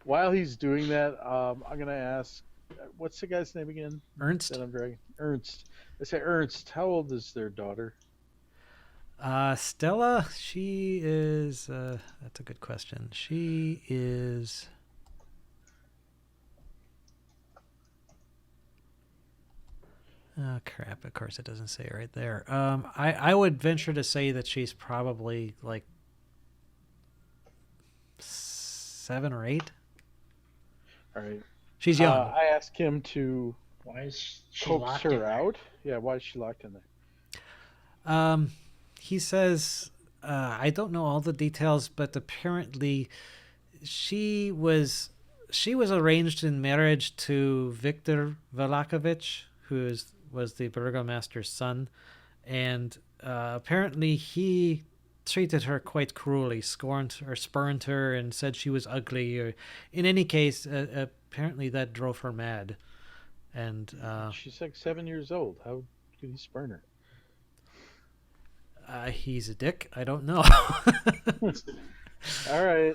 While he's doing that, I'm gonna ask, what's the guy's name again Ernst? that I'm dragging? Ernst. I say, Ernst, how old is their daughter? Stella, she is. That's a good question. She is. Oh, crap. Of course, it doesn't say it right there. I would venture to say that she's probably like 7 or 8. All right. She's young. I ask him to Why is she coax locked in her there? out. Yeah, why is she locked in there? Um, he says, I don't know all the details, but apparently she was she was arranged in marriage to Viktor Velakovich, was the Burgomaster's son, and apparently he treated her quite cruelly, scorned or spurned her, and said she was ugly. Or, in any case, apparently that drove her mad. And She's like 7 years old. How could he spurn her? he's a dick. I don't know. All right.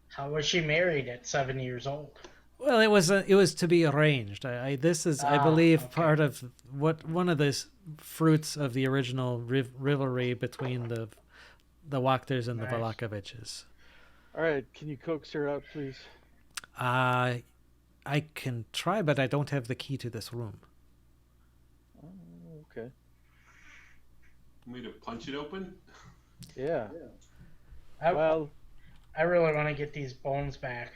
How was she married at 7 years old? Well, it was to be arranged. This is, I believe, Okay. part of one of the fruits of the original rivalry between the Wachters and the Nice. Valakoviches. All right. Can you coax her out, please? I can try, but I don't have the key to this room. Oh, okay. Want me to punch it open? Yeah. I, Well, I really want to get these bones back.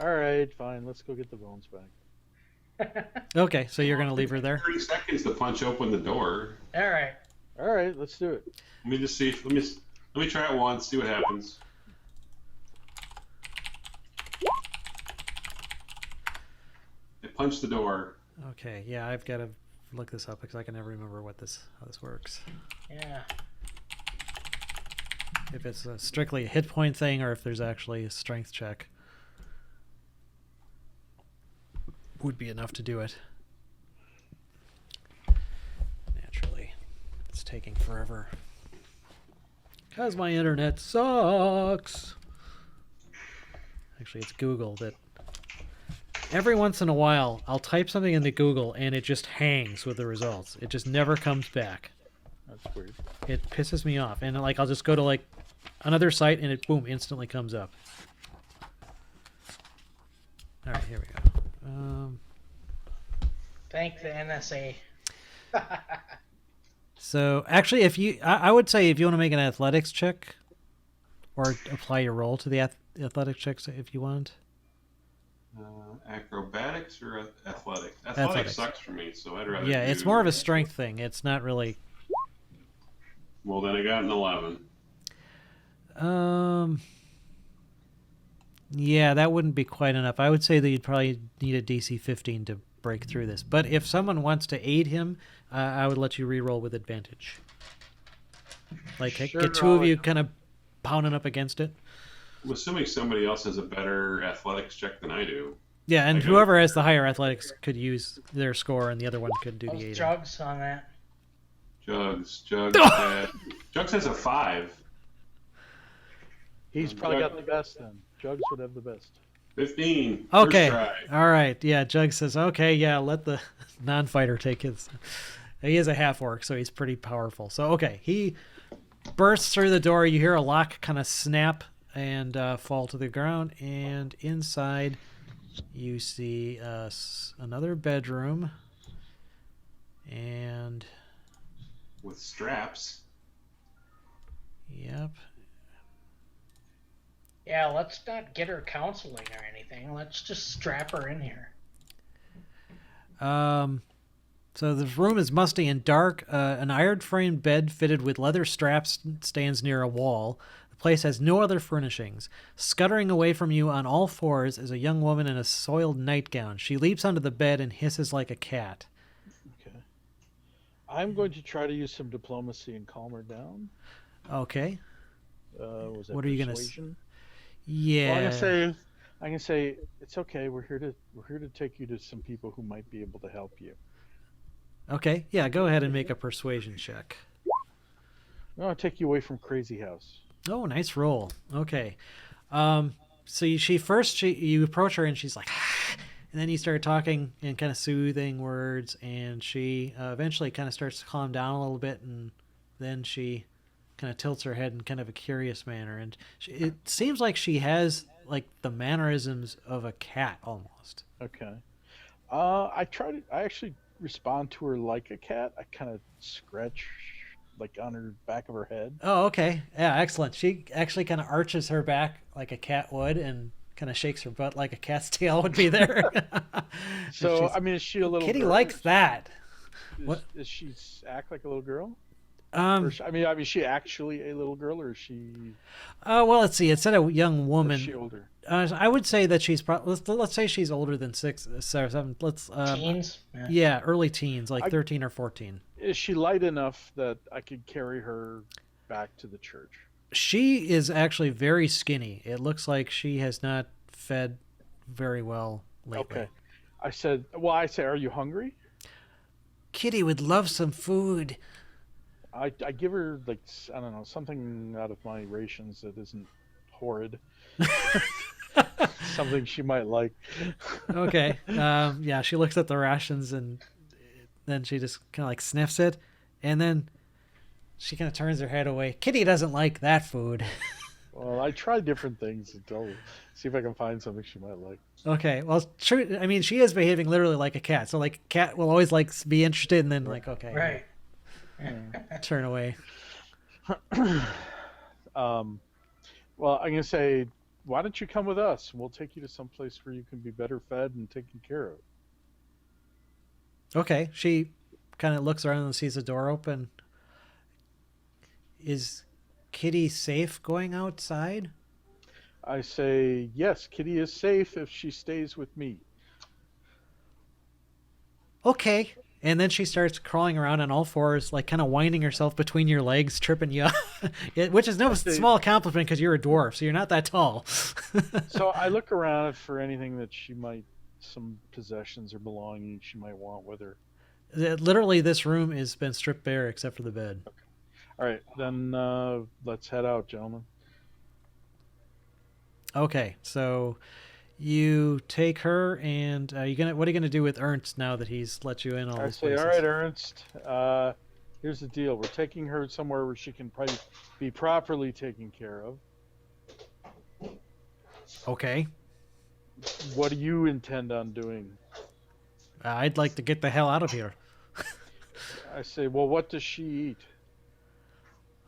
all right. Fine. Let's go get the bones back. Okay, so you're gonna leave her there. 30 seconds to punch open the door. All right. All right. Let's do it. Let me just see. Let me try it once. See what happens. I punched the door. Okay, yeah, I've got to look this up because I can never remember how this works. Yeah. If it's strictly a hit point thing or if there's actually a strength check. Would be enough to do it. Naturally. It's taking forever. Because my internet sucks. Actually, it's Google that every once in a while I'll type something into Google and it just hangs with the results. It just never comes back. That's weird. It pisses me off. And like I'll just go to like another site and it boom instantly comes up. All right, here we go. Thank the NSA. So actually, if you, I would say if you want to make an athletics check, or apply your roll to the athletic checks if you want. Acrobatics or athletics? Athletics. Athletics sucks for me, so I'd rather. Yeah, it's more of a strength thing. It's not really. Well, then I got an 11. Yeah, that wouldn't be quite enough. I would say that you'd probably need a DC 15 to break through this. But if someone wants to aid him, I would let you re-roll with advantage. Like Sure, get two of I'll- you kind of pounding up against it. I'm assuming somebody else has a better athletics check than I do. Yeah, and Okay. whoever has the higher athletics could use their score, and the other one could do the Those aiding. jugs on that. Jugs Jugs has a 5. He's probably got the best then. Jugs would have the best. 15. Okay. First try. All right. Yeah, Jug says, okay, yeah, let the non-fighter take his. He is a half-orc, so he's pretty powerful. So, okay, he bursts through the door. You hear a lock kind of snap and fall to the ground. And inside, you see another bedroom. And, With straps. yep. Yeah, let's not get her counseling or anything. Let's just strap her in here. So the room is musty and dark. An iron-framed bed fitted with leather straps stands near a wall. The place has no other furnishings. Scuttering away from you on all fours is a young woman in a soiled nightgown. She leaps onto the bed and hisses like a cat. Okay. I'm going to try to use some diplomacy and calm her down. Okay. Was that What are you gonna persuasion? Yeah. Well, I can say it's okay. We're here to take you to some people who might be able to help you. Okay. Yeah. Go ahead and make a persuasion check. No, I'll take you away from Crazy House. Oh, nice roll. Okay. So you approach her and she's like, and then you start talking in kind of soothing words, and she eventually kind of starts to calm down a little bit, and then she kind of tilts her head in kind of a curious manner, and it seems like she has like the mannerisms of a cat almost. Okay. I actually respond to her like a cat. I kind of scratch like on her back of her head. Oh, okay. Yeah, excellent. She actually kind of arches her back like a cat would and kind of shakes her butt like a cat's tail would be there. So, I mean, is she a little Kitty girl? likes that. What? Does she act like a little girl? Um, Or is she actually a little girl, or is she? well, let's see. It said a young Is woman. she older? I would say that she's probably, let's say she's older than 6 or 7. Let's Teens? yeah, early teens, like I- 13 or 14. Is she light enough that I could carry her back to the church? She is actually very skinny. It looks like she has not fed very well lately. Okay. I say, are you hungry? Kitty would love some food. I give her like, I don't know, something out of my rations that isn't horrid. Something she might like. Okay. Yeah, she looks at the rations and then she just kind of like sniffs it, and then she kind of turns her head away. Kitty doesn't like that food. Well, I try different things until see if I can find something she might like. Okay. Well, true. I mean, she is behaving literally like a cat. So like, cat will always like be interested, and then like, okay, Right. turn away. Well, I'm gonna say, why don't you come with us? We'll take you to some place where you can be better fed and taken care of. Okay. She kind of looks around and sees the door open. Is Kitty safe going outside? I say, yes, Kitty is safe if she stays with me. Okay. And then she starts crawling around on all fours, like kind of winding herself between your legs, tripping you up, which is no small accomplishment because you're a dwarf, so you're not that tall. So I look around for anything that she might, some possessions or belongings she might want with her. Literally, this room has been stripped bare except for the bed. All right, then let's head out, gentlemen. Okay, so you take her, and what are you gonna do with Ernst now that he's let you in all I these say, places? all right, Ernst. Here's the deal. We're taking her somewhere where she can probably be properly taken care of. Okay, What do you intend on doing? I'd like to get the hell out of here. I say, well, what does she eat?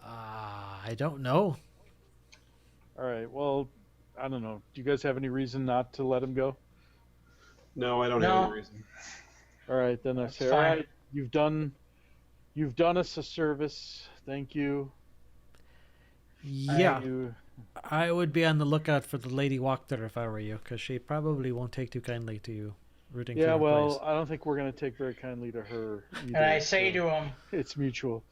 I don't know. All right, well, I don't know. Do you guys have any reason not to let him go? No, I don't have No. any reason. All right, then I That's say, all fine. right, you've done us a service. Thank you. Yeah, You, I would be on the lookout for the Lady Wachter if I were you, because she probably won't take too kindly to you rooting for yeah, your well, place. I don't think we're gonna take very kindly to her. And either, I say so to him, it's mutual.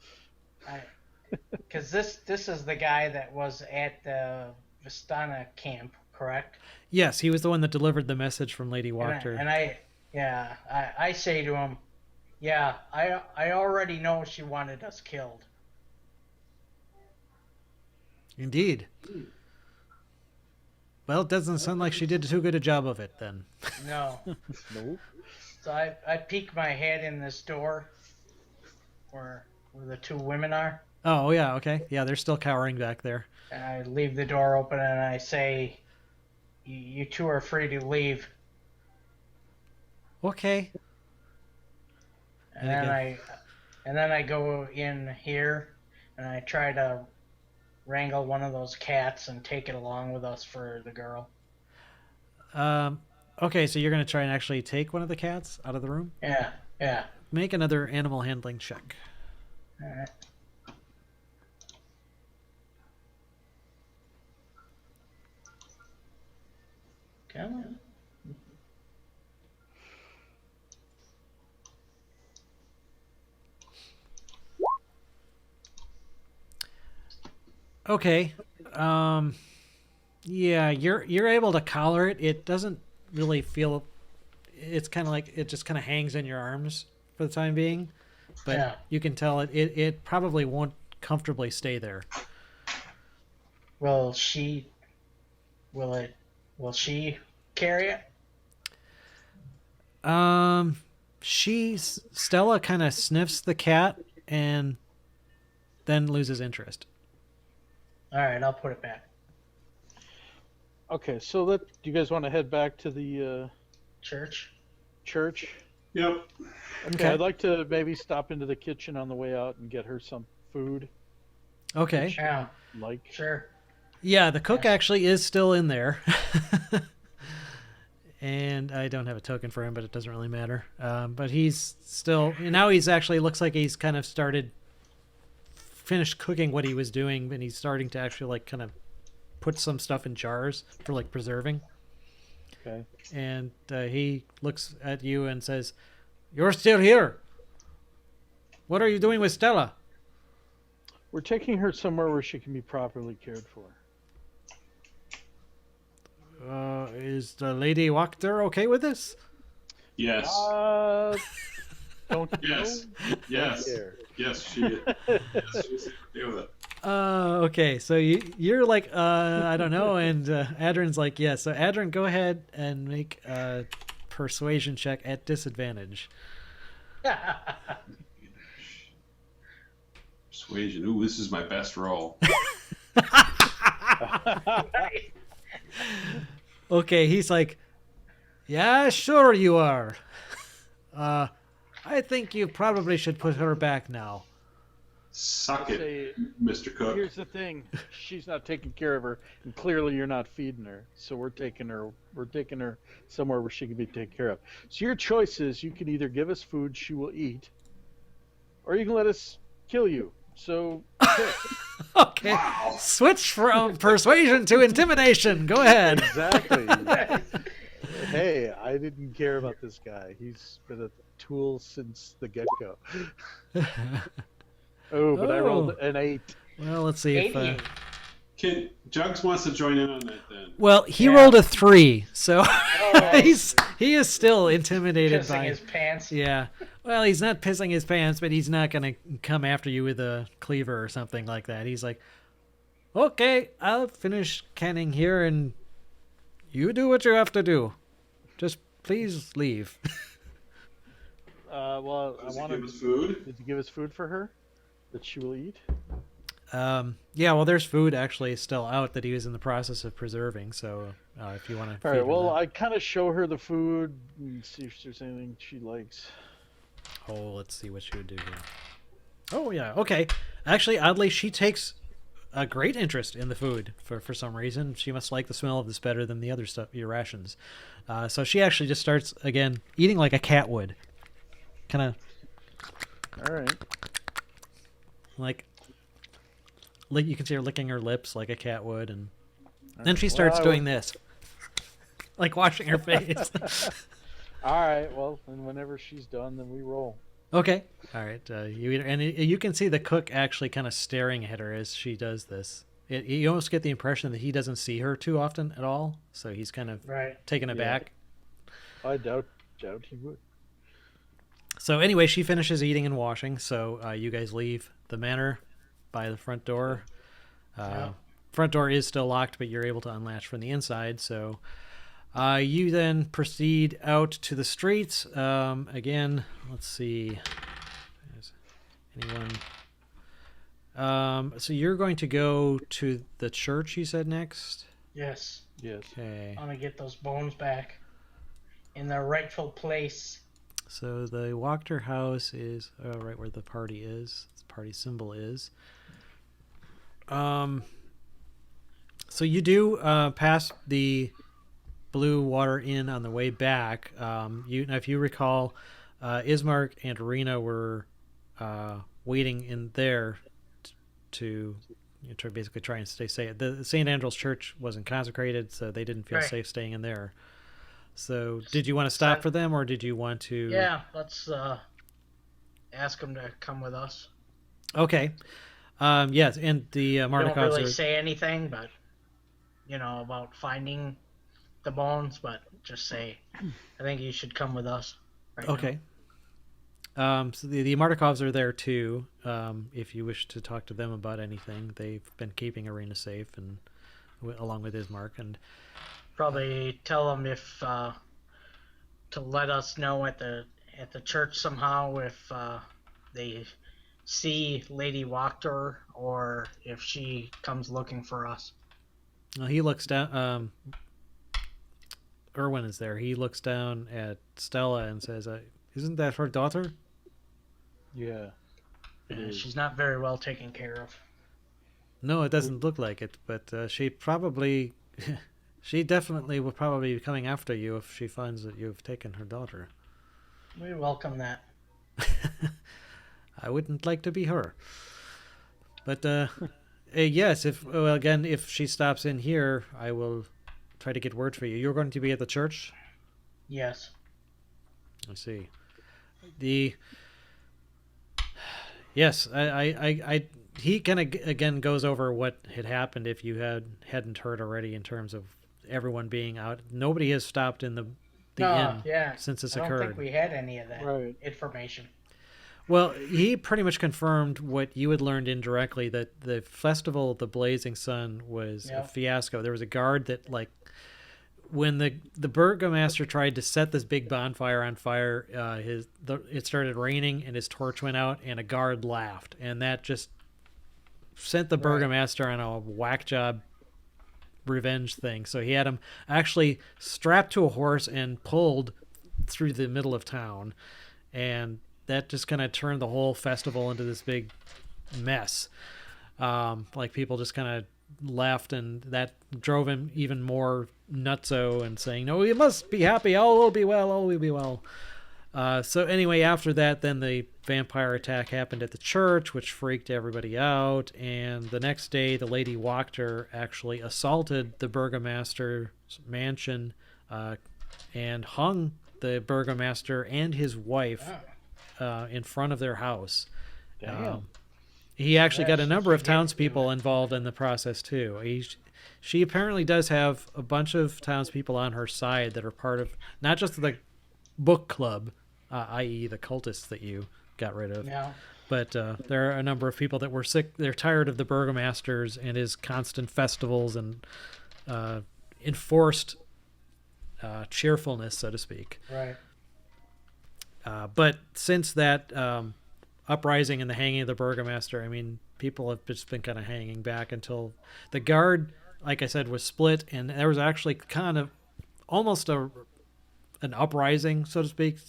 because this is the guy that was at the Vistana camp, correct? Yes, he was the one that delivered the message from Lady And Wachter. I say to him, yeah, I already know she wanted us killed. Indeed. Well, it doesn't sound like she did too good a job of it then. No. No. So I peek my head in this door where the two women are, Oh, yeah, okay. Yeah, they're still cowering back there. and I leave the door open and I say, you two are free to leave. Okay. And And then I go in here and I try to wrangle one of those cats and take it along with us for the girl. Okay, so you're going to try and actually take one of the cats out of the room? Yeah. Make another animal handling check. All right. Come on. Okay. Yeah, you're able to collar it. It doesn't really feel. It's kind of like it just kind of hangs in your arms for the time being, but Yeah. you can tell it probably won't comfortably stay there. Will it Will she carry it? Stella kind of sniffs the cat and then loses interest. All right, I'll put it back. Okay, so do you guys want to head back to the Church. church? Yep. Okay, I'd like to maybe stop into the kitchen on the way out and get her some food. Okay. Yeah, Like, sure. Yeah, the cook Yes. actually is still in there. And I don't have a token for him, but it doesn't really matter. But he's still... Now he's actually... Looks like he's kind of finished cooking what he was doing, and he's starting to actually, like, kind of put some stuff in jars for, like, preserving. okay. And he looks at you and says, "You're still here. What are you doing with Stella?" We're taking her somewhere where she can be properly cared for. Is the Lady Wachter okay with this? Yes. Don't you Yes. know? Yes. Care. Yes, she is. Yes, she's okay with it. Okay, so you're like, I don't know, and Adrin's like, yeah. So Adrin, go ahead and make a persuasion check at disadvantage. Persuasion. Ooh, this is my best roll. Okay, he's like, yeah, sure you are. I think you probably should put her back now. Suck it, Say, Mr. Cook. here's the thing: she's not taking care of her, and clearly you're not feeding her. So we're taking her somewhere where she can be taken care of. So your choice is: you can either give us food she will eat, or you can let us kill you. So pick. Okay, Wow. switch from persuasion to intimidation. Go ahead. Exactly. Hey, I didn't care about this guy. He's been a tool since the get-go. Oh, but I rolled an 8. Well, let's see if. 88. Jugs wants to join in on that then. Well, he Yeah. rolled a 3, so Oh. he is still intimidated Pissing by. his pants. Yeah. Well, he's not pissing his pants, but he's not going to come after you with a cleaver or something like that. He's like, okay, I'll finish canning here and you do what you have to do. Just please leave. Well, I Does he want give to. us food? Did you give us food for her that she will eat? Yeah, well, there's food actually still out that he was in the process of preserving. So if you want to. All right. Well, I kind of show her the food and see if there's anything she likes. Oh, let's see what she would do here. Oh, yeah. Okay. Actually, oddly, she takes a great interest in the food for some reason. She must like the smell of this better than the other stuff, your rations. So she actually just starts, again, eating like a cat would. Kind of All right. like you can see her licking her lips like a cat would. And then she starts doing this. Like washing her face. All right. Well, and whenever she's done, then we roll. Okay. All right. You eat her, and you can see the cook actually kind of staring at her as she does this. You almost get the impression that he doesn't see her too often at all, so he's kind of Right. taken aback. I doubt he would. So anyway, she finishes eating and washing. So you guys leave the manor by the front door. Yeah. Front door is still locked, but you're able to unlatch from the inside. So you then proceed out to the streets. Again, let's see. Is anyone? So you're going to go to the church, you said, next? Yes. Yes. Okay. I want to get those bones back in their rightful place. So the Wachter house is right where the party is. The party symbol is. So you do pass the Blue Water Inn on the way back. Now, if you recall, Ismark and Arena were waiting in there to basically try and stay safe. The St. Andrew's Church wasn't consecrated, so they didn't feel Right. safe staying in there. So did you want to stop for them, or did you want to... Yeah, let's ask them to come with us. Okay. Yes, and the Don't Marnikovs really are... say anything, but about finding the bones, but just say, I think you should come with us. Right Okay. So the Marnikovs are there too. If you wish to talk to them about anything, they've been keeping Arena safe, and along with Ismark. And Probably tell them if to let us know at the church somehow if they see Lady Wachter or if she comes looking for us. He looks down. Erwin is there. He looks down at Stella and says, "Isn't that her daughter?" Yeah. She's not very well taken care of. No, it doesn't look like it. But she probably, she definitely will probably be coming after you if she finds that you've taken her daughter. We welcome that. I wouldn't like to be her. But yes, if she stops in here, I will try to get word for you. You're going to be at the church? Yes. I see. Yes, he kind of again goes over what had happened if you hadn't heard already in terms of everyone being out. Nobody has stopped in the inn since this occurred. I don't think we had any of that information. Well, he pretty much confirmed what you had learned indirectly, that the Festival of the Blazing Sun was a fiasco. There was a guard that, like, when the Burgomaster tried to set this big bonfire on fire, it started raining and his torch went out and a guard laughed. And that just sent the Burgomaster on a whack job revenge thing. So he had him actually strapped to a horse and pulled through the middle of town. And that just kind of turned the whole festival into this big mess. Like people just kind of left, and that drove him even more nutso and saying, "No, you must be happy. All will be well. All will be well." So anyway, after that, then the vampire attack happened at the church, which freaked everybody out. And the next day, the Lady Wachter actually assaulted the Burgomaster's mansion and hung the Burgomaster and his wife in front of their house. He actually got a number of townspeople involved in the process too. She apparently does have a bunch of townspeople on her side that are part of not just the book club, i.e. the cultists that you got rid of, but there are a number of people that were sick. They're tired of the Burgomasters and his constant festivals and enforced cheerfulness, so to speak. Right. But since that uprising and the hanging of the Burgomaster, I mean, people have just been kind of hanging back until the guard, like I said, was split, and there was actually kind of almost an uprising, so to speak.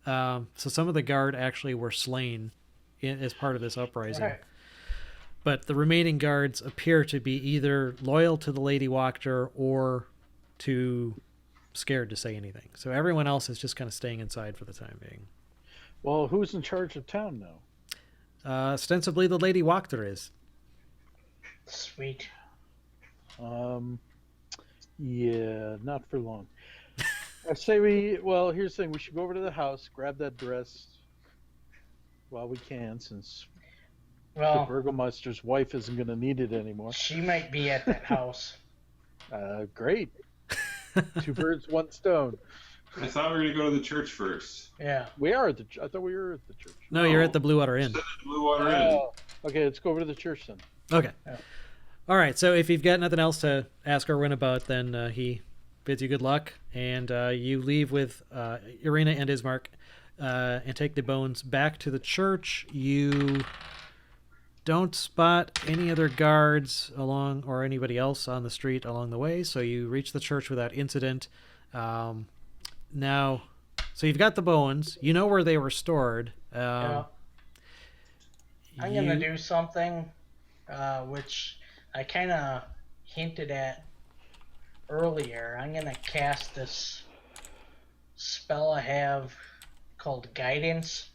So some of the guard actually were slain as part of this uprising. Right. But the remaining guards appear to be either loyal to the Lady Wachter or too scared to say anything. So everyone else is just kind of staying inside for the time being. Well, who's in charge of town now? Ostensibly the Lady Wachter is. Sweet. Yeah, not for long. I say here's the thing. We should go over to the house, grab that dress while we can, since the Burgomaster's wife isn't going to need it anymore. She might be at that house. Great. 2 birds, 1 stone. I thought we were going to go to the church first. Yeah. We are at I thought we were at the church. No, you're at the Blue Water Inn. Blue Water Inn. Okay, let's go over to the church then. Okay. Yeah. All right, so if you've got nothing else to ask Erwin about, then he bids you good luck, and you leave with Irina and Ismark and take the bones back to the church. You don't spot any other guards along or anybody else on the street along the way, so you reach the church without incident. Now, so you've got the bones. You know where they were stored. I'm going to do something which I kind of hinted at earlier. I'm going to cast this spell I have called Guidance,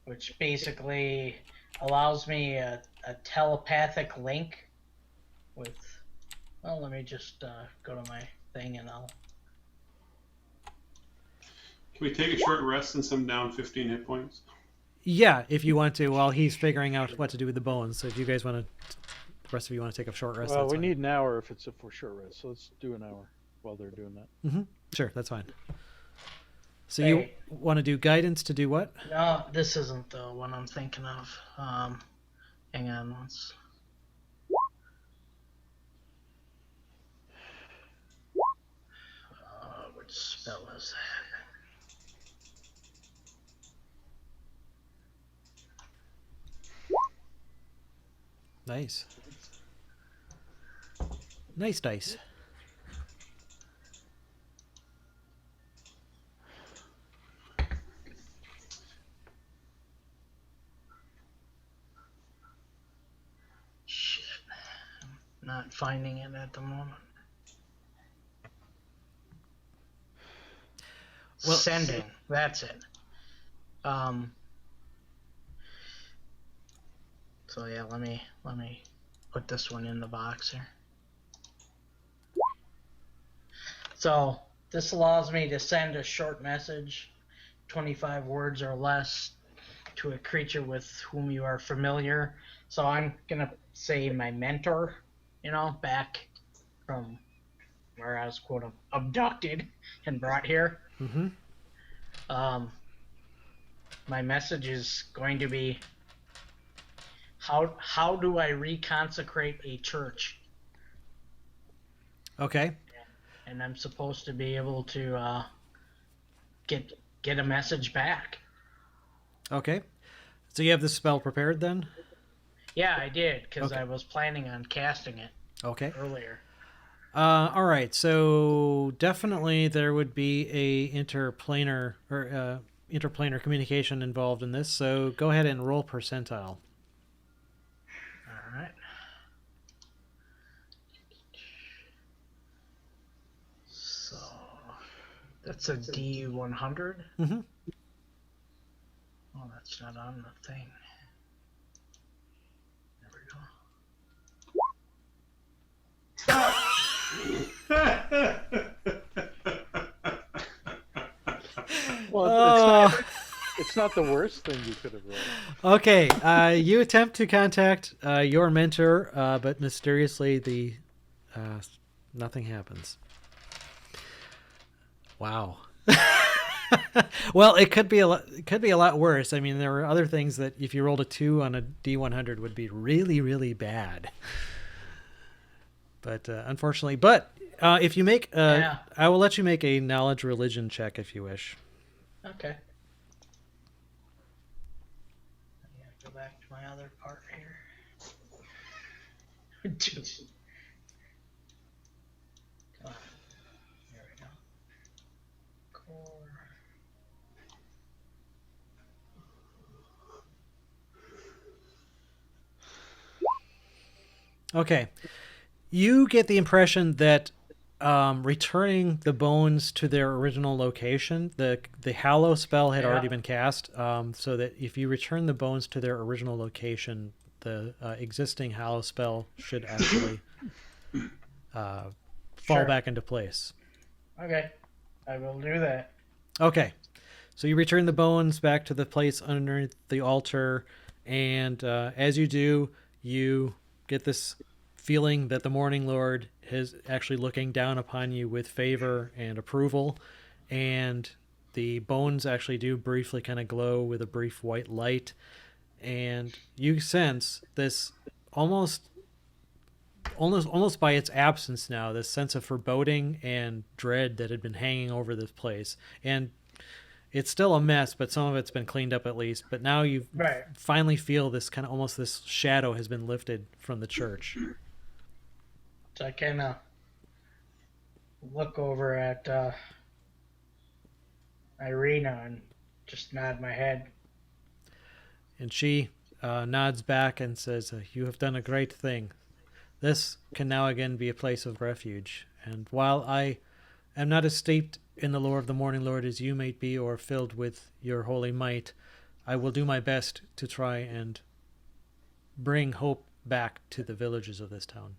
which basically allows me a telepathic link with... Well, let me just go to my thing and I'll... Can we take a short rest since I'm down 15 hit points? Yeah, if you want to, while he's figuring out what to do with the bones. So if you guys want to, the rest of you want to take a short rest. Well, we need an hour if it's a for short rest, so let's do an hour while they're doing that. Mm-hmm. Sure, that's fine. So you want to do guidance to do what? No, this isn't the one I'm thinking of. Hang on once. What spell is that? Nice. Nice dice. Shit. I'm not finding it at the moment. Well, Sending. That's it. So yeah, let me put this one in the box here. So this allows me to send a short message, 25 words or less, to a creature with whom you are familiar. So I'm gonna say my mentor, back from where I was quote abducted and brought here. Mm-hmm. My message is going to be, how do I reconsecrate a church? Okay. And I'm supposed to be able to get a message back. Okay. So you have the spell prepared then? Yeah, I did, because Okay. I was planning on casting it Okay. earlier. All right. So definitely there would be a interplanar communication involved in this. So go ahead and roll percentile. All right. So that's a D100. Mm-hmm. Oh, that's not on the thing. There we go. Well, it's not the worst thing you could have rolled. Okay. You attempt to contact your mentor, but mysteriously nothing happens. Wow. Well, it could be a lot worse. I mean, there were other things that if you rolled a 2 on a D100 would be really, really bad. But unfortunately, if you make, I will let you make a knowledge religion check if you wish. Okay. I have to go back to my other part here. Just- Come on. There we go. Core. Okay. You get the impression that returning the bones to their original location, the Hallow spell had already been cast, so that if you return the bones to their original location, the existing Hallow spell should actually fall back into place. Okay. I will do that. Okay. So you return the bones back to the place underneath the altar, and as you do, you get this feeling that the Morning Lord is actually looking down upon you with favor and approval, and the bones actually do briefly kind of glow with a brief white light, and you sense this almost by its absence now, this sense of foreboding and dread that had been hanging over this place. And it's still a mess, but some of it's been cleaned up at least. But now you finally feel this kind of almost this shadow has been lifted from the church. So I kind of look over at Irina and just nod my head. And she nods back and says, "You have done a great thing. This can now again be a place of refuge. And while I am not as steeped in the lore of the Morning Lord as you may be, or filled with your holy might, I will do my best to try and bring hope back to the villages of this town."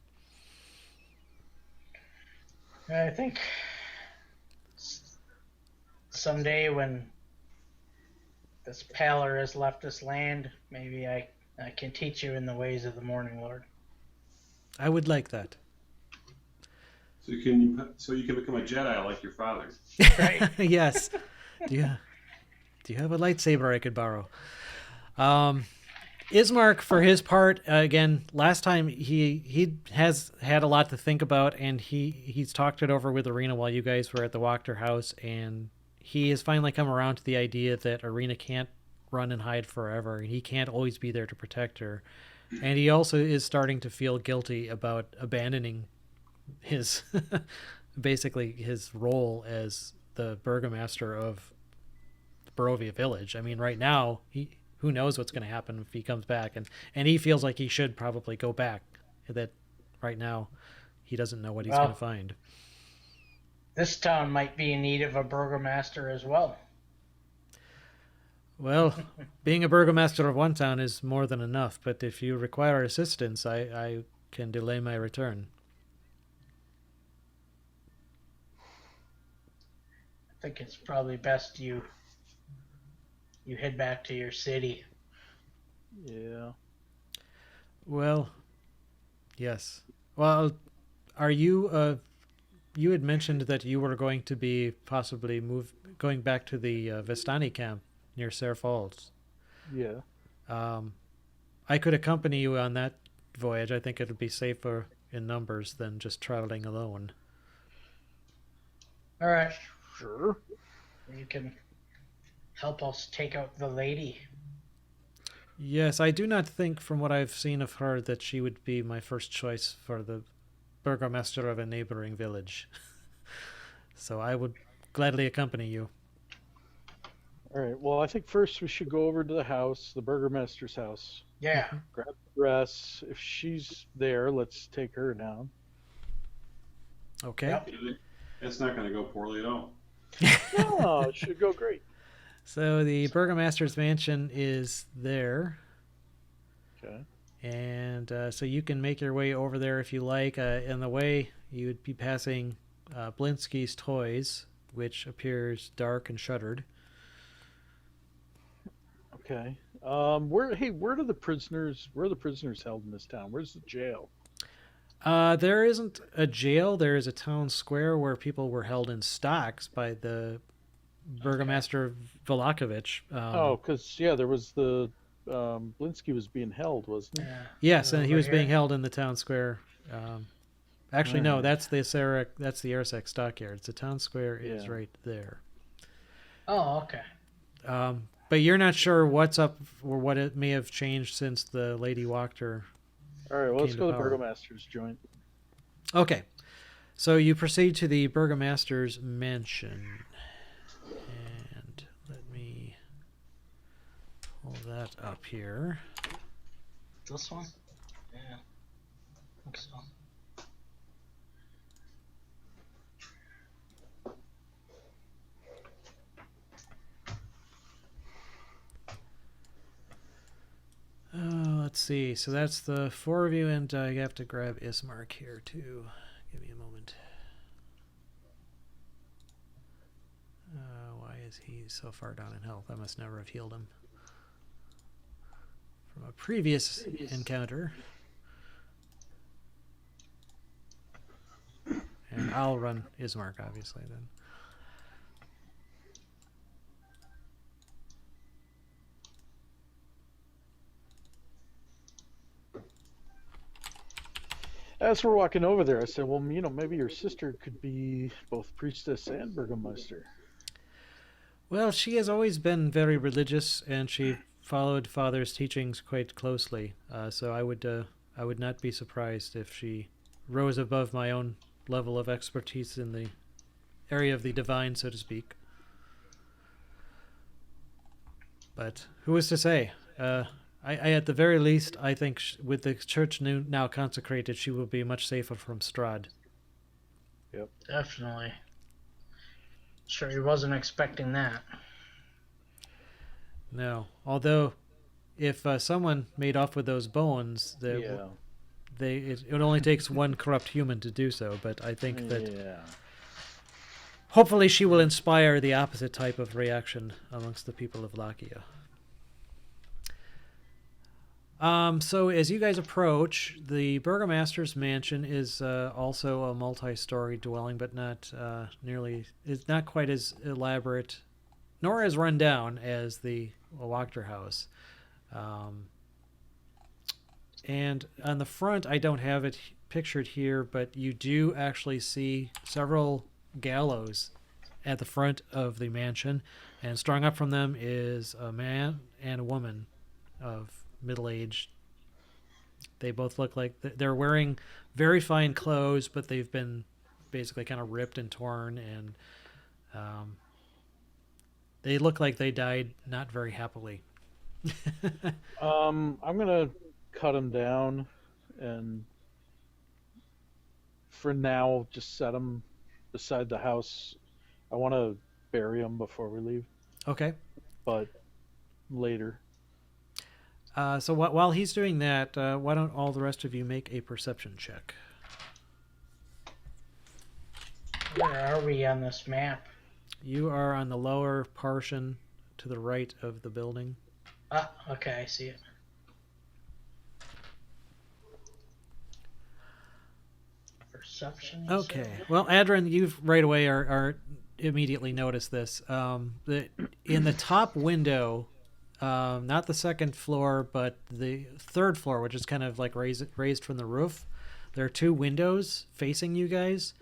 I think someday when this pallor has left this land, maybe I can teach you in the ways of the Morning Lord. I would like that. So you can become a Jedi like your father. Right. Yes. Do you have a lightsaber I could borrow? Ismark, for his part, again, last time he has had a lot to think about, and he's talked it over with Arena while you guys were at the Wachter house, and he has finally come around to the idea that Arena can't run and hide forever, and he can't always be there to protect her. And he also is starting to feel guilty about abandoning his basically his role as the Burgomaster of Barovia Village. I mean, right now, who knows what's going to happen if he comes back, and he feels like he should probably go back. That right now, he doesn't know what he's going to find. This town might be in need of a Burgomaster as well. Well, being a Burgomaster of one town is more than enough, but if you require assistance, I can delay my return. I think it's probably best you head back to your city. Yeah. Well, yes. Well, are you? You had mentioned that you were going to be possibly going back to the Vistani camp near Serre Falls. Yeah. I could accompany you on that voyage. I think it would be safer in numbers than just traveling alone. All right. Sure. You can help us take out the lady. Yes, I do not think, from what I've seen of her, that she would be my first choice for the Burgomaster of a neighboring village. So I would gladly accompany you. All right. Well, I think first we should go over to the house, the Burgomaster's house. Yeah. Grab the dress. If she's there, let's take her down. Okay. Yep. It's not going to go poorly at all. No, it should go great. So the Burgomaster's mansion is there. Okay. And so you can make your way over there if you like. In the way, you would be passing Blinsky's Toys, which appears dark and shuttered. Okay. Where are the prisoners held in this town? Where's the jail? There isn't a jail. There is a town square where people were held in stocks by the Burgomaster Velakovich. Because there was the Blinsky was being held, wasn't he? Yeah. Yes, and he was here. being held in the town square. Actually, no, that's the Arsec stockyards. The town square is right there. Oh, okay. But you're not sure what's up or what it may have changed since the Lady Wachter. All right, well, let's came go to to the power. Burgomaster's joint. Okay, so you proceed to the Burgomaster's mansion, and let me pull that up here. This one? Yeah. I think so. Let's see. So that's the four of you, and you have to grab Ismark here too. Give me a moment. Why is he so far down in health? I must never have healed him from a previous encounter. And I'll run Ismark, obviously, then. As we're walking over there, I said, well, maybe your sister could be both priestess and Burgomaster. Well, she has always been very religious, and she followed Father's teachings quite closely. So I would not be surprised if she rose above my own level of expertise in the area of the divine, so to speak. But who is to say? I at the very least, I think with the church now consecrated, she will be much safer from Strahd. Yep. Definitely. Sure, he wasn't expecting that. No, although if someone made off with those bones, it only takes one corrupt human to do so. But I think that hopefully she will inspire the opposite type of reaction amongst the people of Lakia. So as you guys approach, the Burgomaster's mansion is also a multi-story dwelling, but not it's not quite as elaborate, nor as run down as the Wachter house. And on the front, I don't have it pictured here, but you do actually see several gallows at the front of the mansion, and strung up from them is a man and a woman of middle age. They both look like they're wearing very fine clothes, but they've been basically kind of ripped and torn, and they look like they died not very happily. I'm gonna cut them down, and for now, just set them beside the house. I want to bury them before we leave, Okay. but later. So while he's doing that, why don't all the rest of you make a perception check? Where are we on this map? You are on the lower portion to the right of the building. Ah, okay, I see it. Perception. you Okay. said? Well, Adrian, you've right away are immediately noticed this. In the top window, not the second floor, but the third floor, which is kind of like raised from the roof, there are two windows facing you guys.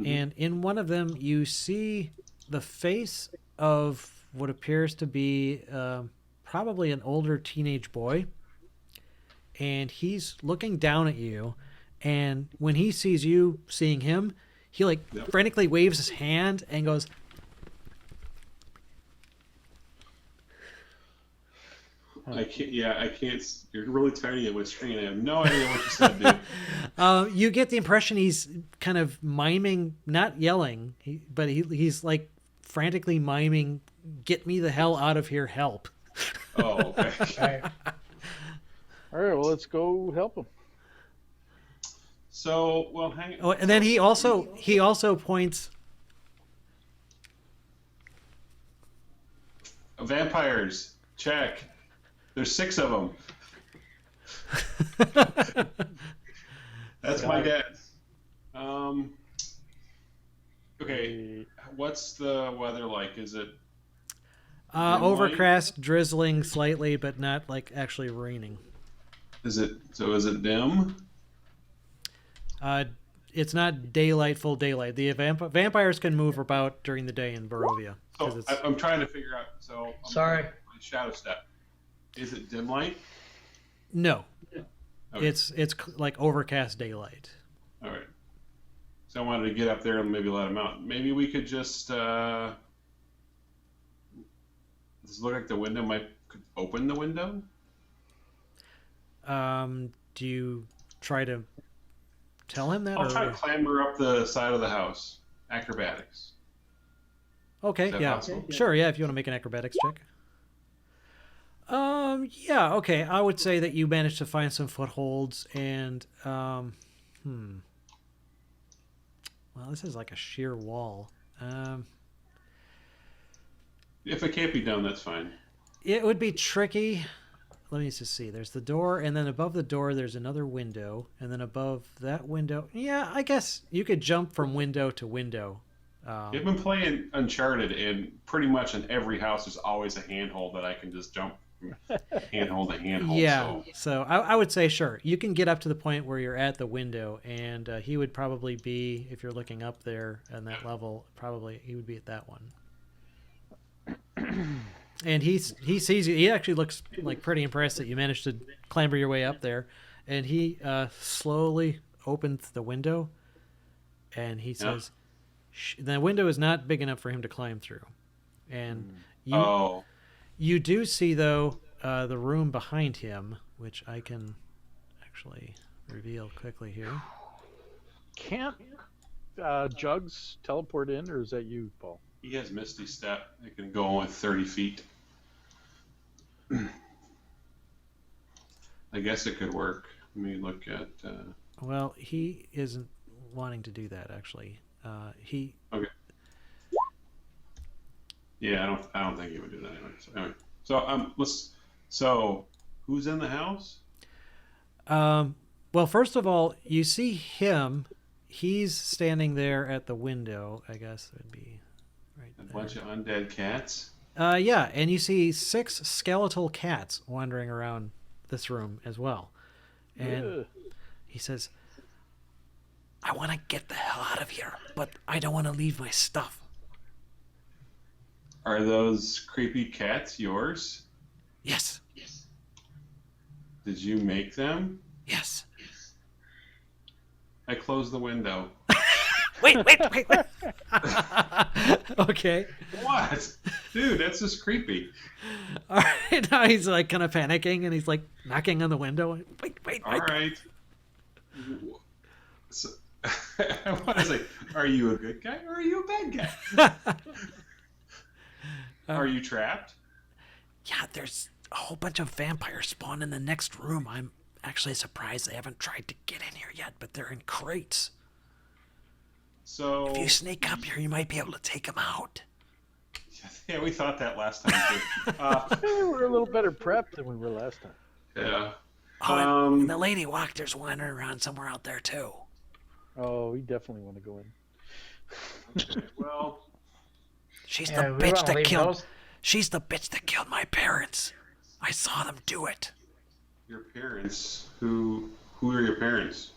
And in one of them, you see the face of what appears to be probably an older teenage boy. And he's looking down at you. And when he sees you seeing him, he frantically waves his hand and goes, I can't. Yeah, I can't. You're really tiny on my screen. I have no idea what you said, dude. you get the impression he's kind of miming, not yelling, but he's like frantically miming, "Get me the hell out of here, help." Oh, okay. All right, well, let's go help him. So, well, hang on. Oh, and then he also points. Vampires, check. There's 6 of them. That's my guess. Okay, what's the weather like? Is it Overcast, drizzling slightly, but not like actually raining. Is it dim? It's not full daylight. The vampires can move about during the day in Barovia. So I'm trying to figure out. So Sorry. My shadow step. Is it dim light? No, Okay. it's like overcast daylight. All right. So I wanted to get up there and maybe let him out. Maybe we could just. Does it look like the window could open the window? Do you try to tell him that? I'll try to clamber up the side of the house. Acrobatics. Okay, Is that yeah. possible? Sure, yeah, if you want to make an acrobatics check. Yeah, okay. I would say that you managed to find some footholds and well, this is like a sheer wall. If it can't be done, that's fine. It would be tricky. Let me just see. There's the door, and then above the door there's another window, and then above that window, yeah, I guess you could jump from window to window. I've been playing Uncharted, and pretty much in every house there's always a handhold that I can just jump from handhold to handhold. Yeah, so I would say sure. You can get up to the point where you're at the window, and he would probably be, if you're looking up there on that level, probably he would be at that one. And he sees you. He actually looks like pretty impressed that you managed to clamber your way up there, and he slowly opens the window, and he says, "The window is not big enough for him to climb through." And you do see though the room behind him, which I can actually reveal quickly here. Can't Jugs teleport in, or is that you, Paul? He has Misty Step. It can go only 30 feet. I guess it could work. Let me look at. Well, he isn't wanting to do that actually. Okay. Yeah, I don't think he would do that anyway. So who's in the house? Well, first of all, you see him. He's standing there at the window. I guess it would be right A there. bunch of undead cats. Yeah, and you see 6 skeletal cats wandering around this room as well. And Ugh. he says, I want to get the hell out of here, but I don't want to leave my stuff. Are those creepy cats yours? Yes. Did you make them? Yes. I closed the window. Wait. Okay. What? Dude, that's just creepy. All right. Now he's like kind of panicking and he's like knocking on the window. Wait. All right. So, I was like, are you a good guy or are you a bad guy? Are you trapped? Yeah, there's a whole bunch of vampires spawn in the next room. I'm actually surprised they haven't tried to get in here yet, but they're in crates. So If you sneak up here, you might be able to take them out. yeah, we thought that last time too. We're a little better prepped than we were last time. Yeah. Oh, and the Lady Wachter's wandering around somewhere out there, too. Oh, we definitely want to go in. Well, She's Yeah, the we bitch wanna that leave killed. those- She's the bitch that killed my parents. I saw them do it. your parents. Who are your parents?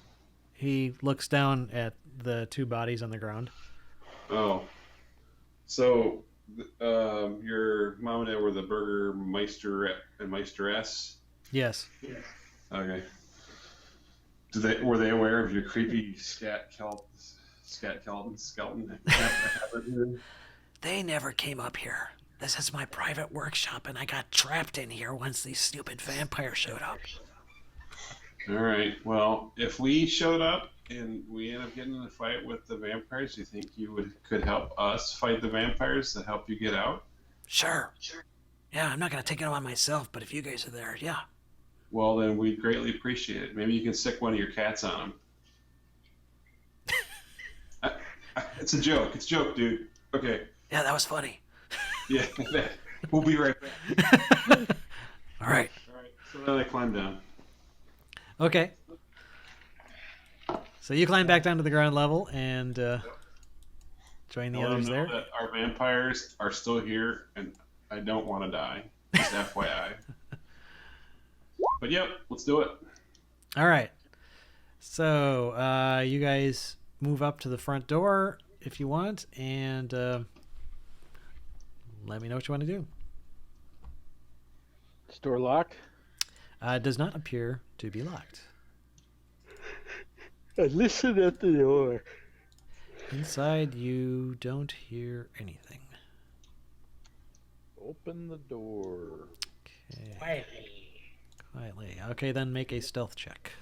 He looks down at the two bodies on the ground. Oh. So your mom and dad were the Burgomaster and Meisteress? Yes. Okay. Were they aware of your creepy skeleton? They never came up here. This is my private workshop, and I got trapped in here once these stupid vampires showed up. All right. Well, if we showed up and we end up getting in a fight with the vampires, do you think you could help us fight the vampires to help you get out? Sure. Yeah, I'm not going to take it on myself, but if you guys are there, yeah. Well, then we'd greatly appreciate it. Maybe you can stick one of your cats on them. It's a joke. It's a joke, dude. Okay. Yeah, that was funny. Yeah. We'll be right back. All right. All right. So then I climb down. Okay. So you climb back down to the ground level and join the I let others them know there. that our vampires are still here, and I don't want to die. Just FYI. But yep, let's do it. All right. So you guys move up to the front door if you want, and let me know what you want to do. Is door locked? It does not appear to be locked. I listen at the door. Inside, you don't hear anything. Open the door. Okay. Quietly. Okay, then make a stealth check.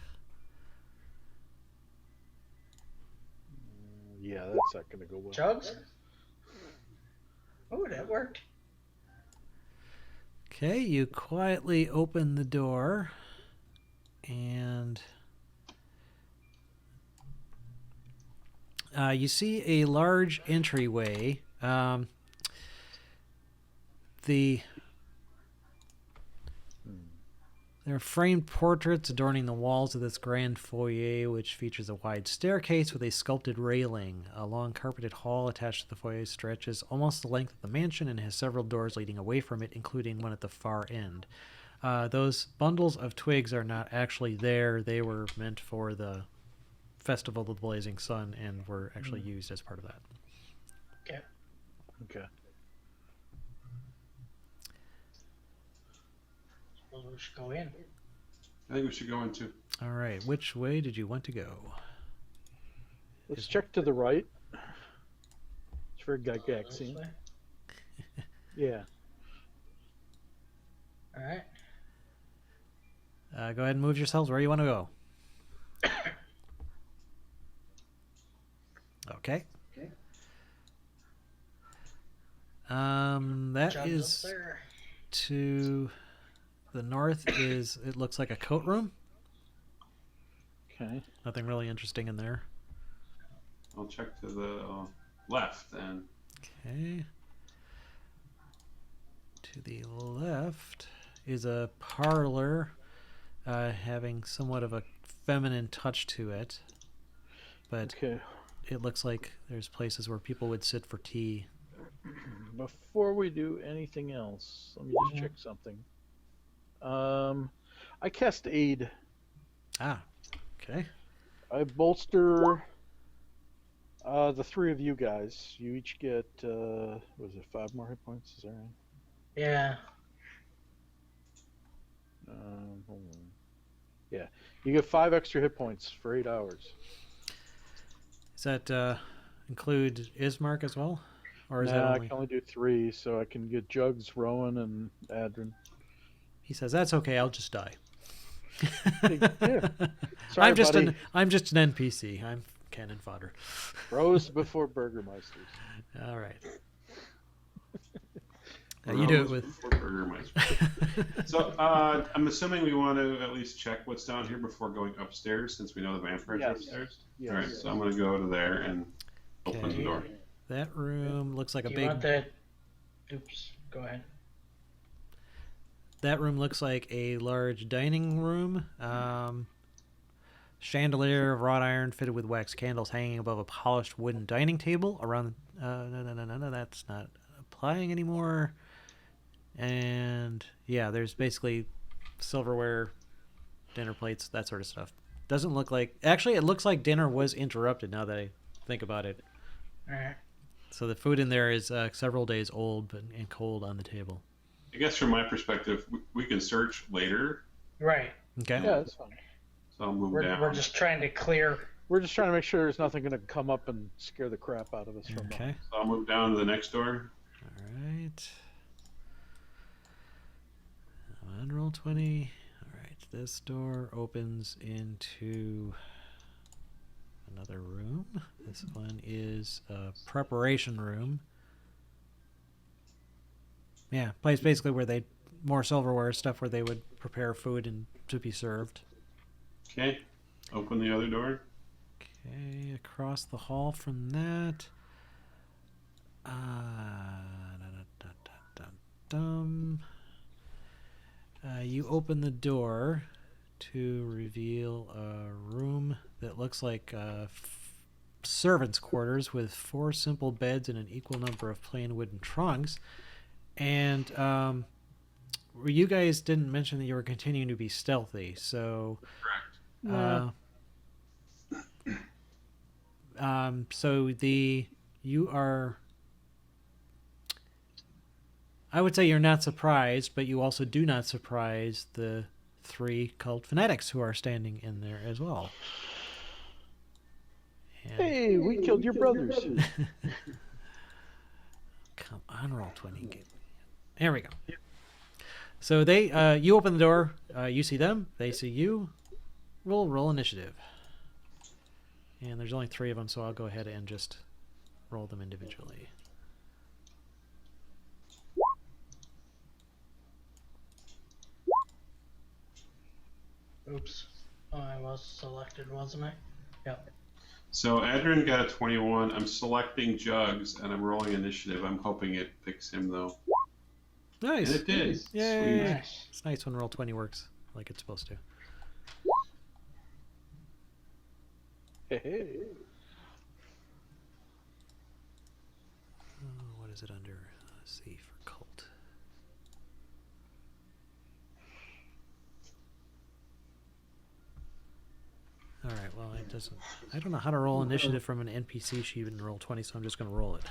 Yeah, that's not going to go well. Jugs? Oh, that worked. Okay, you quietly open the door, and you see a large entryway. There are framed portraits adorning the walls of this grand foyer, which features a wide staircase with a sculpted railing. A long carpeted hall attached to the foyer stretches almost the length of the mansion and has several doors leading away from it, including one at the far end. Those bundles of twigs are not actually there. They were meant for the Festival of the Blazing Sun and were actually used as part of that. Okay. Okay. Well, we should go in. I think we should go into. All right, which way did you want to go? Let's check to the right. It's for This Gygaxine. way. Yeah. All right. Go ahead and move yourselves where you want to go. Okay. That Jugs is up there. to the north. Is it looks like a coat room? Okay. Nothing really interesting in there. I'll check to the left then. Okay. To the left is a parlor having somewhat of a feminine touch to it, but Okay. it looks like there's places where people would sit for tea. Before we do anything else, let me just check something. I cast aid. Ah, okay. I bolster the three of you guys. You each get, what is it, 5 more hit points? Is that right? Yeah. Hold on. Yeah, you get 5 extra hit points for 8 hours. Does that include Ismark as well? Or is that Nah, I only... can only do 3, so I can get Jugs, Rowan, and Adrin. He says, that's okay, I'll just die. Yeah. Sorry, buddy. I'm just an NPC. I'm cannon fodder. Rose before Burgomasters. All right. You do it with Burgermeister. So I'm assuming we want to at least check what's down here before going upstairs, since we know the vampires are upstairs. Yes. All right, so I'm going to go to there and open the door. That room looks like a You big... want that? Oops. Go ahead. That room looks like a large dining room. Chandelier of wrought iron fitted with wax candles hanging above a polished wooden dining table. Around... No, that's not applying anymore. And yeah, there's basically silverware, dinner plates, that sort of stuff. Doesn't look like... Actually, it looks like dinner was interrupted now that I think about it. All right. So the food in there is several days old and cold on the table. I guess from my perspective, we can search later. Right. Okay. Yeah, that's fine. So I'll move down. We're just trying to clear. We're just trying to make sure there's nothing going to come up and scare the crap out of us from Okay. So I'll move down to the next door. All right. On roll 20. All right. This door opens into another room. This one is a preparation room. Yeah, place basically where they... More silverware stuff where they would prepare food and to be served. Okay. Open the other door. Okay, across the hall from that. You open the door to reveal a room that looks like servants' quarters with 4 simple beds and an equal number of plain wooden trunks. And you guys didn't mention that you were continuing to be stealthy, so... Correct. So you are... I would say you're not surprised, but you also do not surprise the 3 cult fanatics who are standing in there as well. And... Hey, we killed your brothers. Come on, roll 20. There we go. So they, you open the door, you see them, they see you. Roll initiative. And there's only 3 of them, so I'll go ahead and just roll them individually. Oops. Oh, I was selected, wasn't I? Yep. So Adrian got a 21. I'm selecting Jugs, and I'm rolling initiative. I'm hoping it picks him, though. Nice. And it did. Yay. Sweet. Nice. It's nice when roll 20 works like it's supposed to. Hey. What is it under? Let's see, for cult. Alright, well, it doesn't... I don't know how to roll initiative from an NPC sheet and roll 20, so I'm just going to roll it.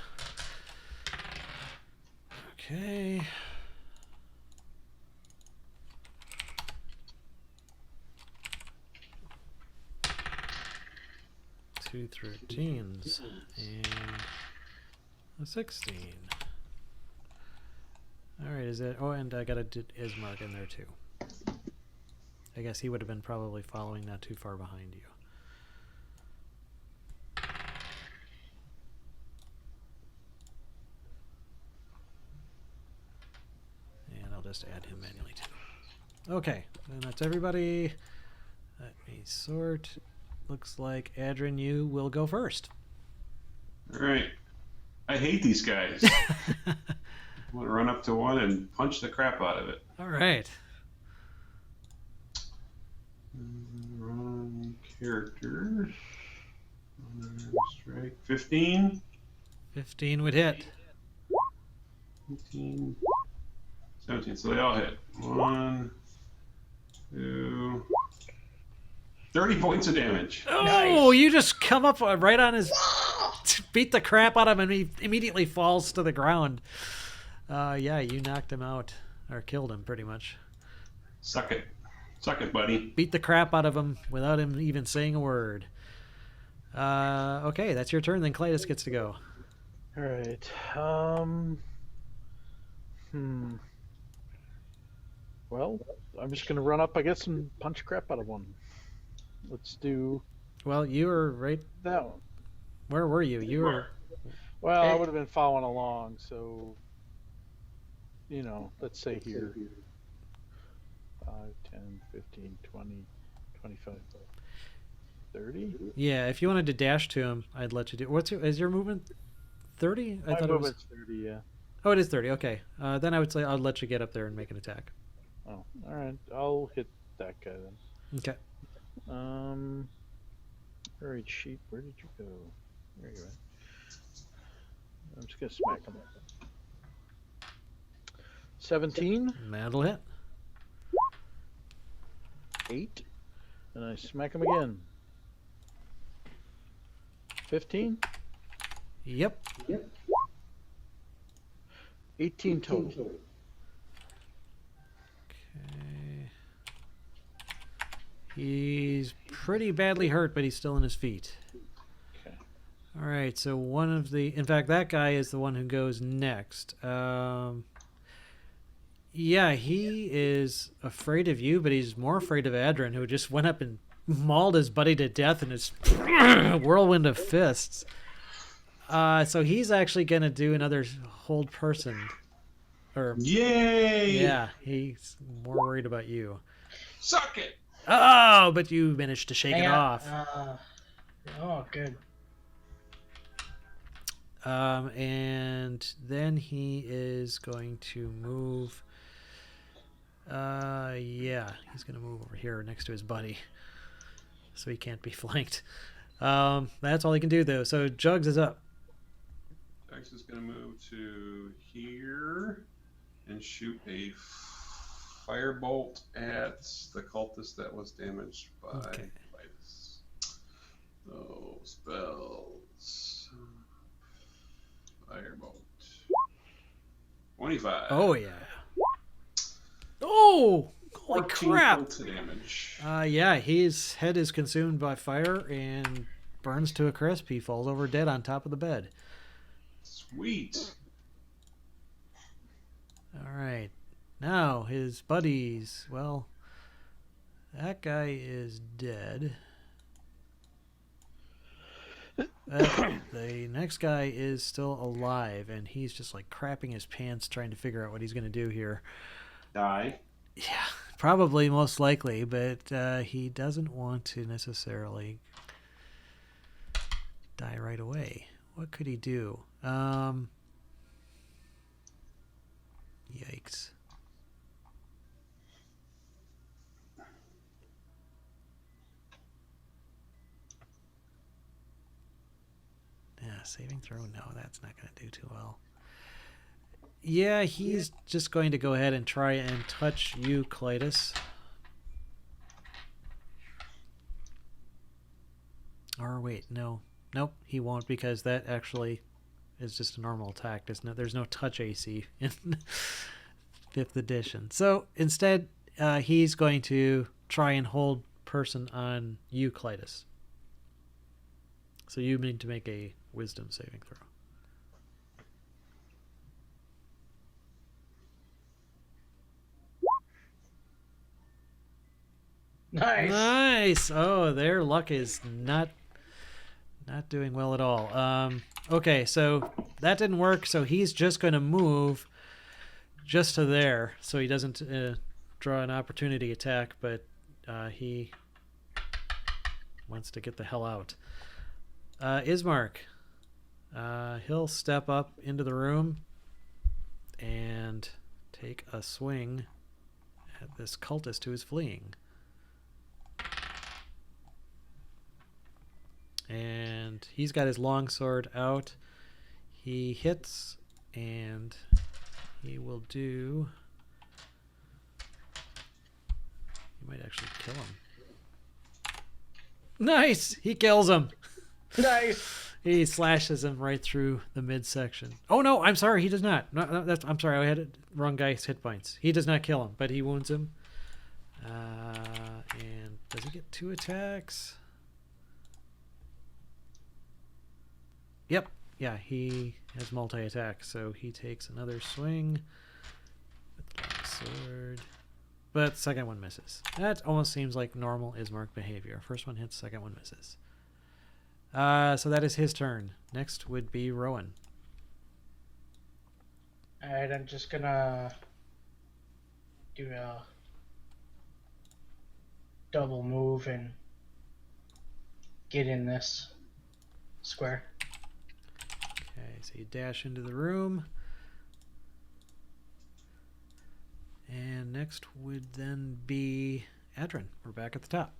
Okay. Two 13s and a 16. Alright, is it... Oh, and I got a Ismark in there too. I guess he would have been probably following not too far behind you. And I'll just add him manually too. Okay, and that's everybody. Let me sort. Looks like Adrian, you will go first. All right. I hate these guys. I want to run up to one and punch the crap out of it. All right. Wrong character. Strike. 15. 15 would hit. 15. 17. So they all hit. 1, 2, 30 points of damage. Oh, Nice. you just come up right on his... beat the crap out of him, and he immediately falls to the ground. Yeah, you knocked him out. Or killed him, pretty much. Suck it. Suck it, buddy. Beat the crap out of him without him even saying a word. Okay, that's your turn. Then Clytus gets to go. All right. Well, I'm just gonna run up, I guess, and punch crap out of one. Let's do Well, you were right... that one. Where were you? You were... Well, I would have been following along, so let's say here. 5, 10, 15, 20, 25, 30. Yeah, if you wanted to dash to him, I'd let you do... Is your movement 30? My movement's 30, yeah. Oh, it is 30. Okay. Then I would say I'd let you get up there and make an attack. Oh, all right. I'll hit that guy then. Okay. All right, sheep. Where did you go? There you are. I'm just gonna smack him. 17. That'll hit. 8. And I smack him again. 15. Yep. 18 total. Okay. He's pretty badly hurt, but he's still on his feet. Okay. All right, so one of the... In fact, that guy is the one who goes next. Yeah, he is afraid of you, but he's more afraid of Adrin, who just went up and mauled his buddy to death in his whirlwind of fists. So he's actually going to do another hold person. Yay! Yeah, he's more worried about you. Suck it! Oh, but you managed to shake it Hang on, off. Oh, good. And then he is going to move. Yeah, he's going to move over here next to his buddy, so he can't be flanked. That's all he can do, though. So Jugs is up. Jugs is going to move to here and shoot a firebolt at the cultist that was damaged by Clytus. So, spells. Firebolt. 25. Oh, yeah. Oh! Holy 14 crap! points of damage. Yeah, his head is consumed by fire and burns to a crisp. He falls over dead on top of the bed. Sweet. All right. Now, his buddies. Well, that guy is dead. The next guy is still alive, and he's just like crapping his pants trying to figure out what he's going to do here. Die. Yeah, probably, most likely, but he doesn't want to necessarily die right away. What could he do? Yikes. Yeah, saving throw? No, that's not going to do too well. Yeah, he's just going to go ahead and try and touch you, Clytus. Or wait, no. Nope, he won't, because that actually is just a normal attack. There's no touch AC in 5th edition. So instead, he's going to try and hold person on you, Clytus. So you need to make a wisdom saving throw. Nice. Nice. Oh, their luck is not doing well at all. Okay, so that didn't work. So he's just going to move just to there, so he doesn't draw an opportunity attack. But he wants to get the hell out. Ismark. He'll step up into the room and take a swing at this cultist who is fleeing. And he's got his longsword out. He hits, and he will do... He might actually kill him. Nice. He kills him. Nice. He slashes him right through the midsection. Oh no, I'm sorry, he does not. No, I'm sorry, I had it wrong guy's hit points. He does not kill him, but he wounds him. And does he get 2 attacks? Yep. Yeah, he has multi-attack, so he takes another swing with the long sword. But second one misses. That almost seems like normal Ismark behavior. First one hits, second one misses. So that is his turn. Next would be Rowan. Alright, I'm just gonna do a double move and get in this square. Okay, so you dash into the room. And next would then be Adrin. We're back at the top.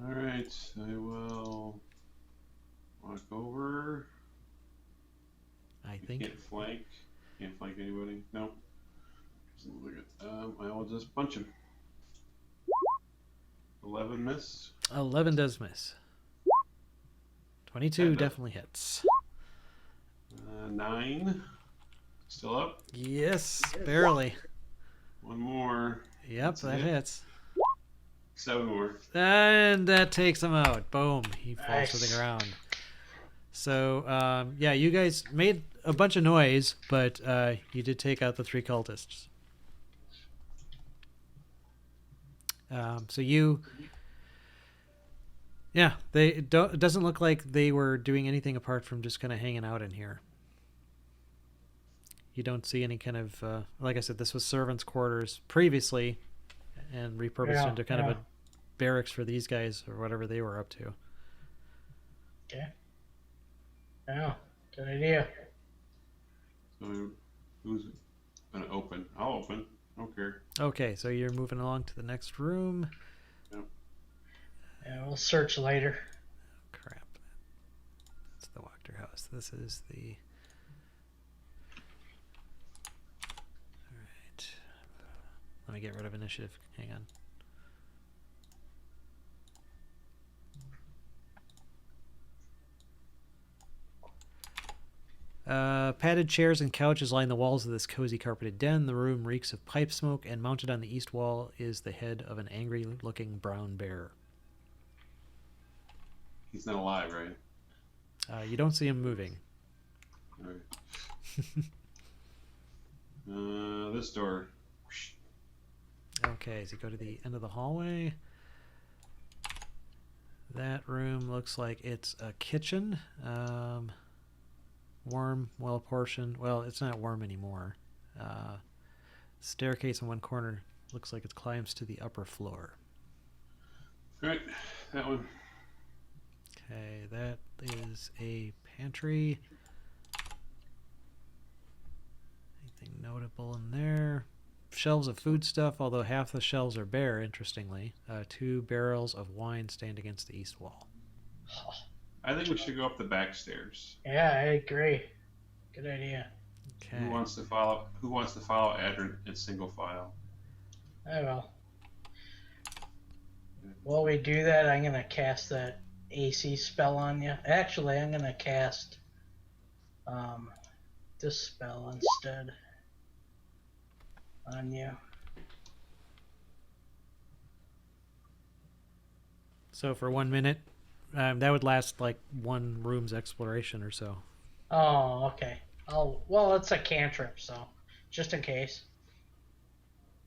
All right, I will walk over. I think. Can't flank. Can't flank anybody. No. Doesn't look good. I will just punch him. 11 miss. 11 does miss. 22 definitely hits. 9. Still up. Yes, barely. One more. Yep, that hits. 7 more. And that takes him out. Boom. He falls Nice. to the ground. So, yeah, you guys made a bunch of noise, but you did take out the 3 cultists. So you... Yeah, it doesn't look like they were doing anything apart from just kind of hanging out in here. You don't see any kind of... like I said, this was servants' quarters previously and repurposed into kind of a barracks for these guys or whatever they were up to. Okay. Yeah, good idea. So who's gonna open? I'll open. I don't care. Okay, so you're moving along to the next room. Yeah, we'll search later. Crap. It's the Wachter house. This is the... Alright. Let me get rid of initiative. Hang on. Padded chairs and couches line the walls of this cozy carpeted den. The room reeks of pipe smoke, and mounted on the east wall is the head of an angry-looking brown bear. He's not alive, right? You don't see him moving. All right. This door. Okay, so go to the end of the hallway. That room looks like it's a kitchen. Warm, well apportioned. Well, it's not warm anymore. Staircase in one corner looks like it climbs to the upper floor. All right, that one. Okay, that is a pantry. Anything notable in there? Shelves of food stuff, although half the shelves are bare, interestingly. 2 barrels of wine stand against the east wall. I think we should go up the back stairs. Yeah, I agree. Good idea. Okay. Who wants to follow Adrin in single file? I will. While we do that, I'm gonna cast that AC spell on you. Actually, I'm gonna cast this spell instead on you. So for 1 minute, that would last like one room's exploration or so. Oh, okay. Well, it's a cantrip, so just in case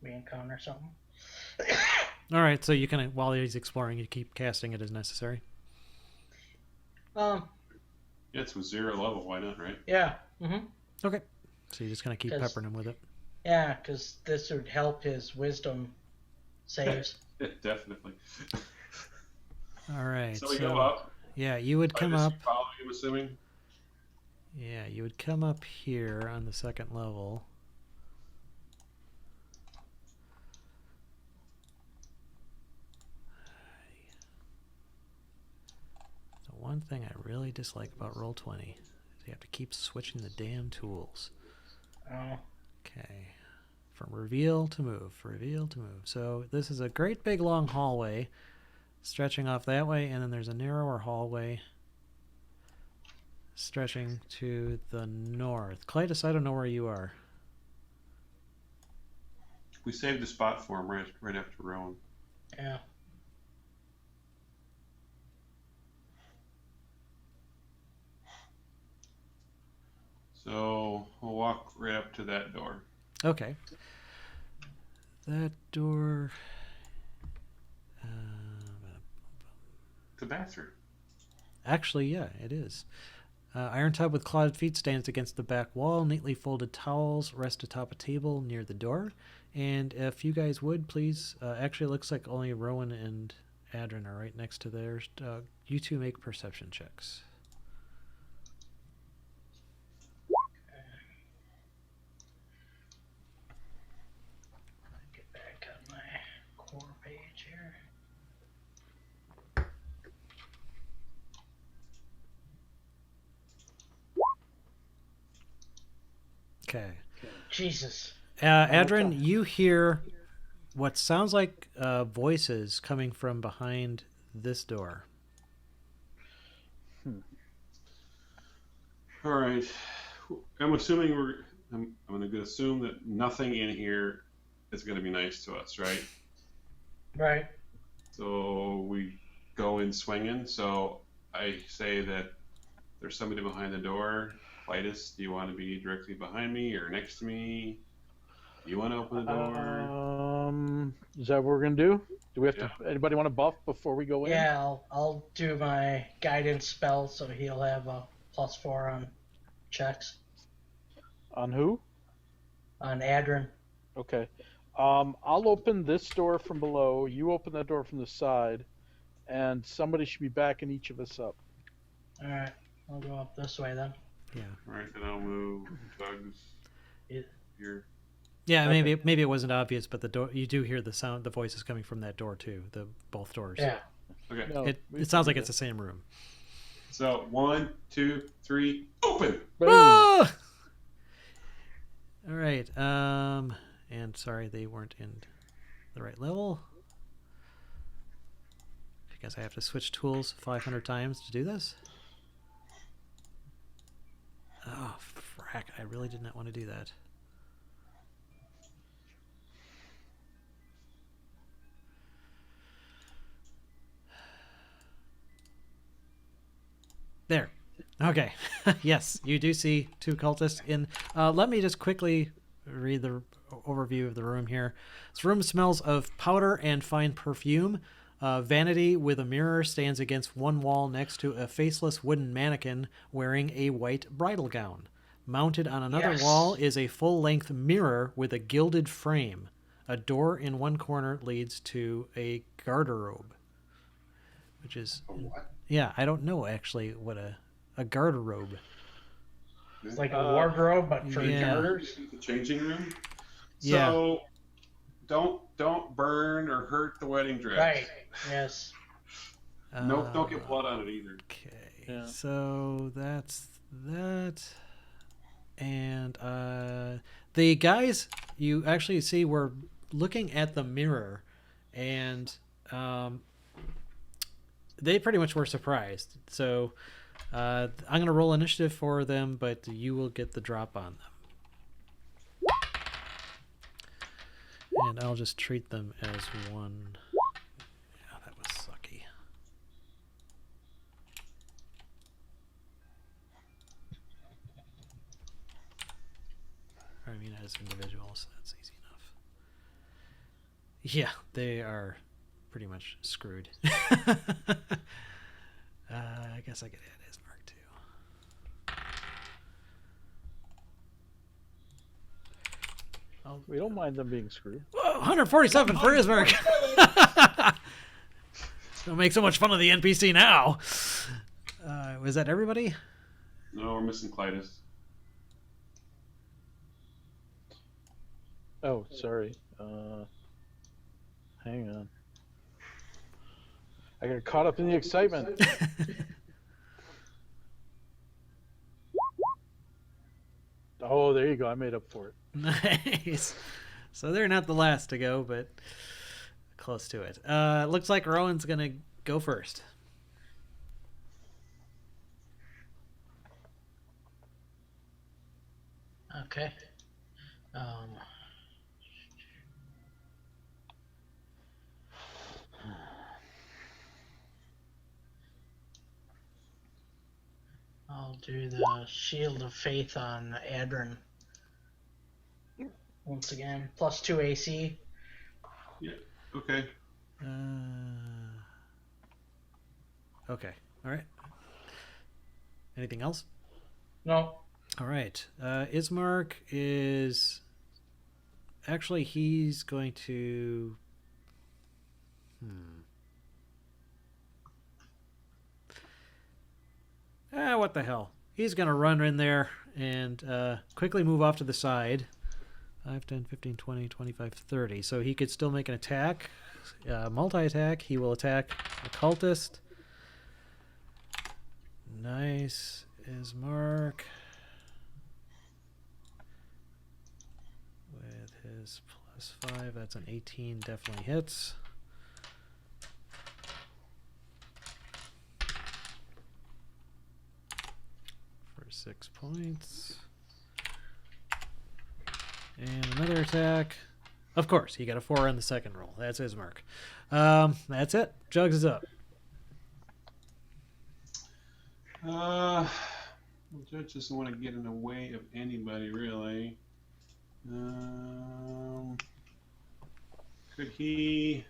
we encounter something. All right, so you can, while he's exploring, you keep casting it as necessary. Yeah, it's with 0 level. Why not, right? Yeah. Okay. So you just kind of keep peppering him with it. Yeah, because this would help his wisdom saves. Definitely. All right. So we go up. Yeah, you would come up. Follow him, assuming. Yeah, you would come up here on the second level. The one thing I really dislike about Roll20 is you have to keep switching the damn tools. Oh. Okay. From reveal to move, reveal to move. So this is a great big long hallway. stretching off that way, and then there's a narrower hallway stretching to the north. Clytus, I don't know where you are. We saved a spot for him right after Rowan. Yeah. So we'll walk right up to that door. Okay. That door. The bathroom. Actually, yeah, it is. Iron tub with clawed feet stands against the back wall. Neatly folded towels rest atop a table near the door. And if you guys would, please, actually it looks like only Rowan and Adrian are right next to theirs. You two make perception checks. Get back on my core page here. Okay. Jesus. Adrian, you hear what sounds like voices coming from behind this door. All right. I'm assuming I'm going to assume that nothing in here is going to be nice to us, right? Right. So we go in swinging. So I say that there's somebody behind the door. Clytus, do you want to be directly behind me or next to me? Do you want to open the door? Is that what we're gonna do? Do we have to? Anybody want to buff before we go in? Yeah, I'll do my guidance spell so he'll have a +4 on checks. On who? On Adrian. Okay. I'll open this door from below. You open that door from the side, and somebody should be backing each of us up. All right, I'll go up this way then. Yeah. All right, then I'll move Doug's here. Yeah, Okay. maybe it wasn't obvious, but the door, you do hear the sound, the voices coming from that door too. Both doors. Yeah. Okay. No, It sounds like it's the same room. So 1, 2, 3, open. Boom. Ah! All right. And sorry, they weren't in the right level. I guess I have to switch tools 500 times to do this. Oh, frack. I really did not want to do that. There. Okay. Yes, you do see two cultists in. Let me just quickly read the overview of the room here. This room smells of powder and fine perfume. Vanity with a mirror stands against one wall next to a faceless wooden mannequin wearing a white bridal gown. Mounted on another wall is a full-length mirror with a gilded frame. A door in one corner leads to a garderobe, which is... What? Yeah, I don't know actually what a garderobe. It's like a wardrobe, but for garters. The changing room. Yeah. So don't burn or hurt the wedding dress. Right. Yes. Nope, don't get blood on it either. Okay. Yeah. So that's that. And the guys you actually see were looking at the mirror, and they pretty much were surprised. So I'm going to roll initiative for them, but you will get the drop on them. And I'll just treat them as one. Yeah, that was sucky. I mean, as individuals, that's easy enough. Yeah, they are pretty much screwed. I guess I could add his mark too. We don't mind them being screwed. Whoa, 147 for Ismark. Don't make so much fun of the NPC now. Was that everybody? No, we're missing Clytus. Oh, sorry. Hang on. I got caught up in the excitement. Oh, there you go. I made up for it. Nice. So they're not the last to go, but close to it. Looks like Rowan's gonna go first. Okay. I'll do the Shield of Faith on Adrin. Once again, +2 AC. Yeah. Okay. Okay. All right. Anything else? No. All right. Ismark is... Actually, he's going to... what the hell? He's going to run in there and quickly move off to the side. 5, 10, 15, 20, 25, 30. So he could still make an attack. Multi-attack. He will attack the cultist. Nice. Ismark. With his +5, that's an 18. Definitely hits. For 6 points. And another attack. Of course, he got a 4 on the second roll. That's Ismark. That's it. Jugs is up. The judge doesn't want to get in the way of anybody, really. Could he...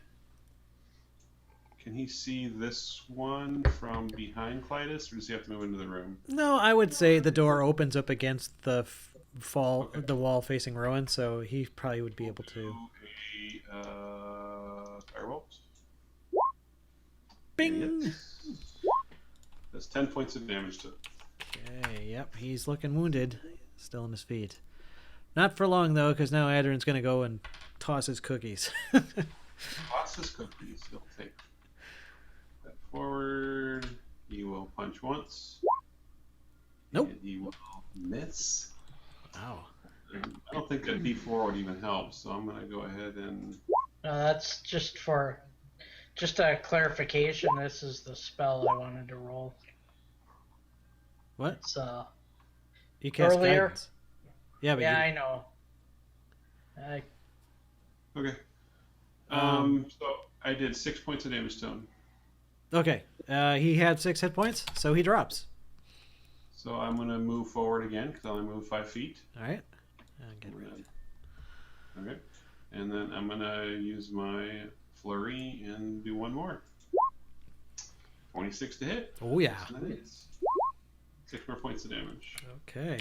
Can he see this one from behind Clytus, or does he have to move into the room? No, I would say the door opens up against the the wall facing Rowan, so he probably would be able to. Firebolt. Bing! That's 10 points of damage to it. Okay, yep, he's looking wounded. Still on his feet. Not for long, though, because now Adrin's going to go and toss his cookies. Toss his cookies. He'll take that forward. He will punch once. Nope. And he will miss. Wow. I don't think that D4 would even help, so I'm going to go ahead and... No, that's just a clarification. This is the spell I wanted to roll. What? It's You cast earlier. guidance. Yeah, but yeah, I know. Okay. So I did 6 points of damage to him. Okay. He had 6 hit points, so he drops. So I'm going to move forward again, because I only move 5 feet. All right. Get rid of it. Okay. And then I'm going to use my flurry and do one more. 26 to hit. Oh, yeah. 6 more points of damage. Okay.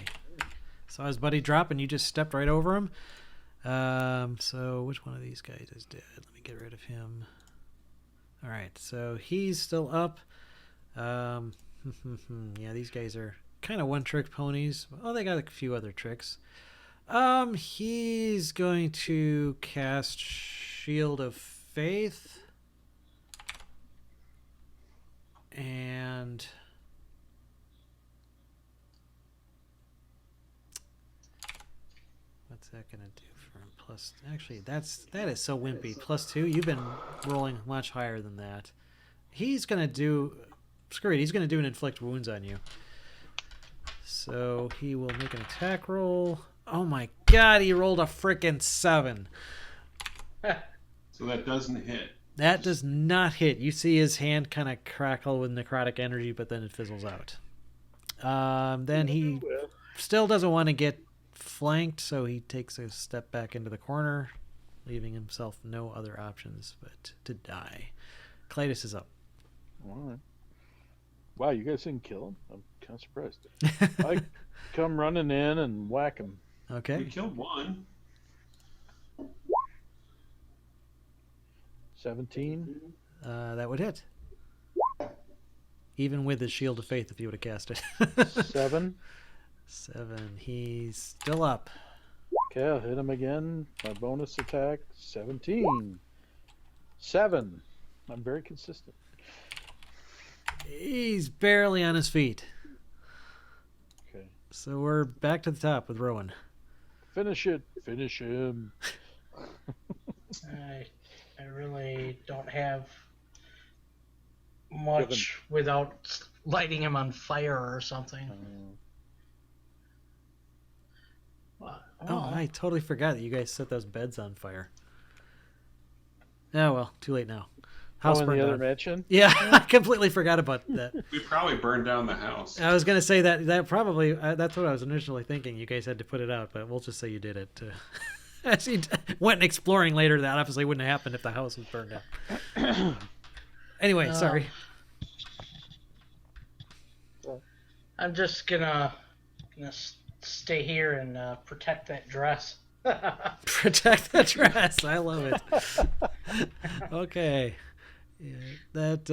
Saw his buddy drop, and you just stepped right over him. So which one of these guys is dead? Let me get rid of him. All right. So he's still up. Yeah, these guys are kind of one-trick ponies. Oh, they got a few other tricks. He's going to cast Shield of Faith. And what's that gonna do for him? Plus, actually, that is so wimpy. +2. You've been rolling much higher than that. He's gonna do. Screw it. He's gonna do an inflict wounds on you. So he will make an attack roll. Oh my God! He rolled a frickin' 7. So that doesn't hit. That does not hit. You see his hand kind of crackle with necrotic energy, but then it fizzles out. Then he still doesn't want to get flanked, so he takes a step back into the corner, leaving himself no other options but to die. Clytus is up. All right. Wow, you guys didn't kill him? I'm kind of surprised. I come running in and whack him. Okay. We killed one. 17. That would hit. Even with his Shield of Faith, if you would have cast it. 7. 7. He's still up. Okay, I'll hit him again. My bonus attack, 17. 7. I'm very consistent. He's barely on his feet. Okay. So we're back to the top with Rowan. Finish it. Finish him. I really don't have much without lighting him on fire or something. Oh, I totally forgot that you guys set those beds on fire. Oh, well, too late now. House in burned the other down. mansion? Yeah, I completely forgot about that. We probably burned down the house. I was going to say that probably, that's what I was initially thinking. You guys had to put it out, but we'll just say you did it. As you went exploring later, that obviously wouldn't have happened if the house was burned down. Anyway, sorry. I'm just gonna stay here and protect that dress. Protect the dress. I love it. Okay. Yeah, that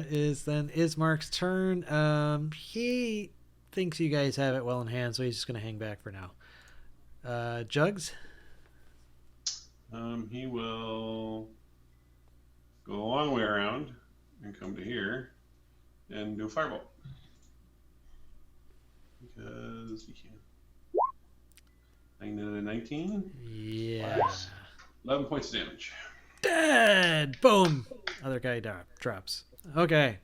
is then Ismark's turn. He thinks you guys have it well in hand, so he's just going to hang back for now. Jugs? He will go a long way around and come to here and do a firebolt. Because he can. 19. Yeah. 11 points of damage. Dead! Boom! Other guy drops. Okay.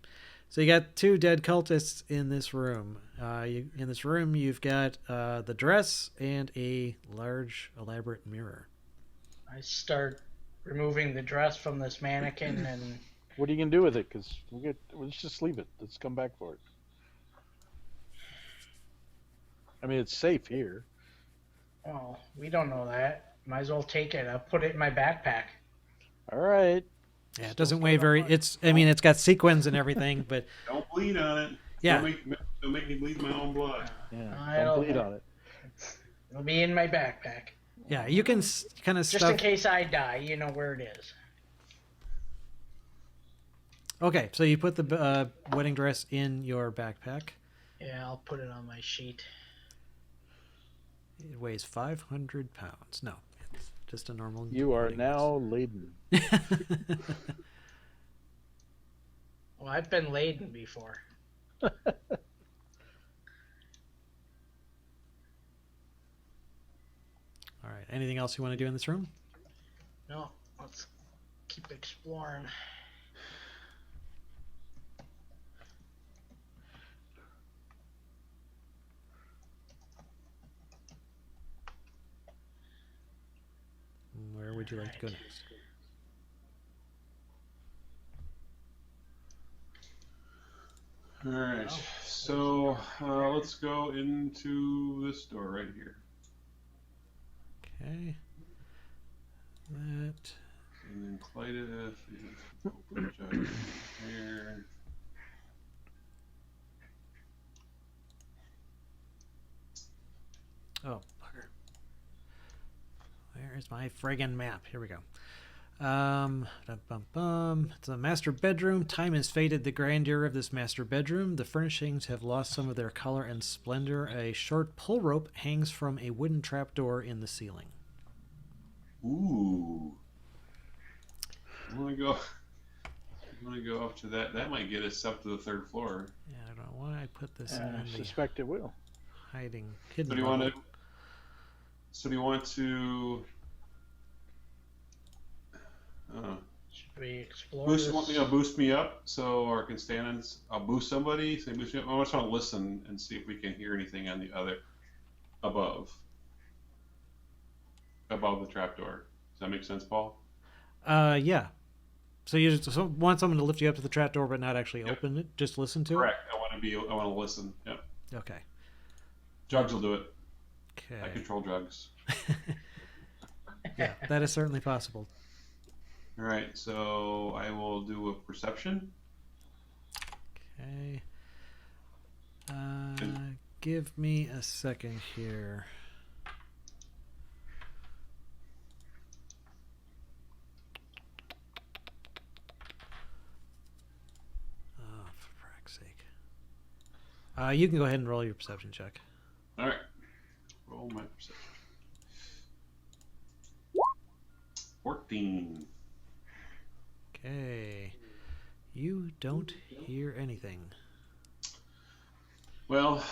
So you got 2 dead cultists in this room. In this room, you've got the dress and a large, elaborate mirror. I start removing the dress from this mannequin and... What are you going to do with it? Because let's just leave it. Let's come back for it. I mean, it's safe here. Oh, we don't know that. Might as well take it. I'll put it in my backpack. All right. Yeah, it doesn't weigh very... it's got sequins and everything, but... Don't bleed on it. Yeah. Don't make me bleed my own blood. Yeah, don't bleed on it. It'll be in my backpack. Yeah, you can kind of Just in case I die, you know where it is. Okay, so you put the wedding dress in your backpack. Yeah, I'll put it on my sheet. It weighs 500 pounds. No, it's just a normal... You are now laden. Well, I've been laden before. All right, anything else you want to do in this room? No, let's keep exploring. Where would you like to go next? All right, so let's go into this door right here. Okay. That. And then Clytus is open jug here. Oh, bugger. Where is my friggin' map? Here we go. It's a master bedroom. Time has faded the grandeur of this master bedroom. The furnishings have lost some of their color and splendor. A short pull rope hangs from a wooden trapdoor in the ceiling. Ooh. I want to go up to that. That might get us up to the 3rd floor. Yeah, I don't know why I put this in I the suspect it will. hiding hidden. So do you want to Should we explore boost me up so or can stand in? I'll boost somebody. Say boost me up. I just want to listen and see if we can hear anything on the other above the trapdoor. Does that make sense, Paul? Yeah. So you just want someone to lift you up to the trapdoor, but not actually open it. Just listen to Correct. I want to listen. Yep. it. Okay. Jugs will do it. Okay. I control drugs. Yeah, that is certainly possible. All right, so I will do a perception. Okay. Give me a second here. Oh, for frack's sake. You can go ahead and roll your perception check. All right, roll my perception. 14. Okay. You don't hear anything. Well,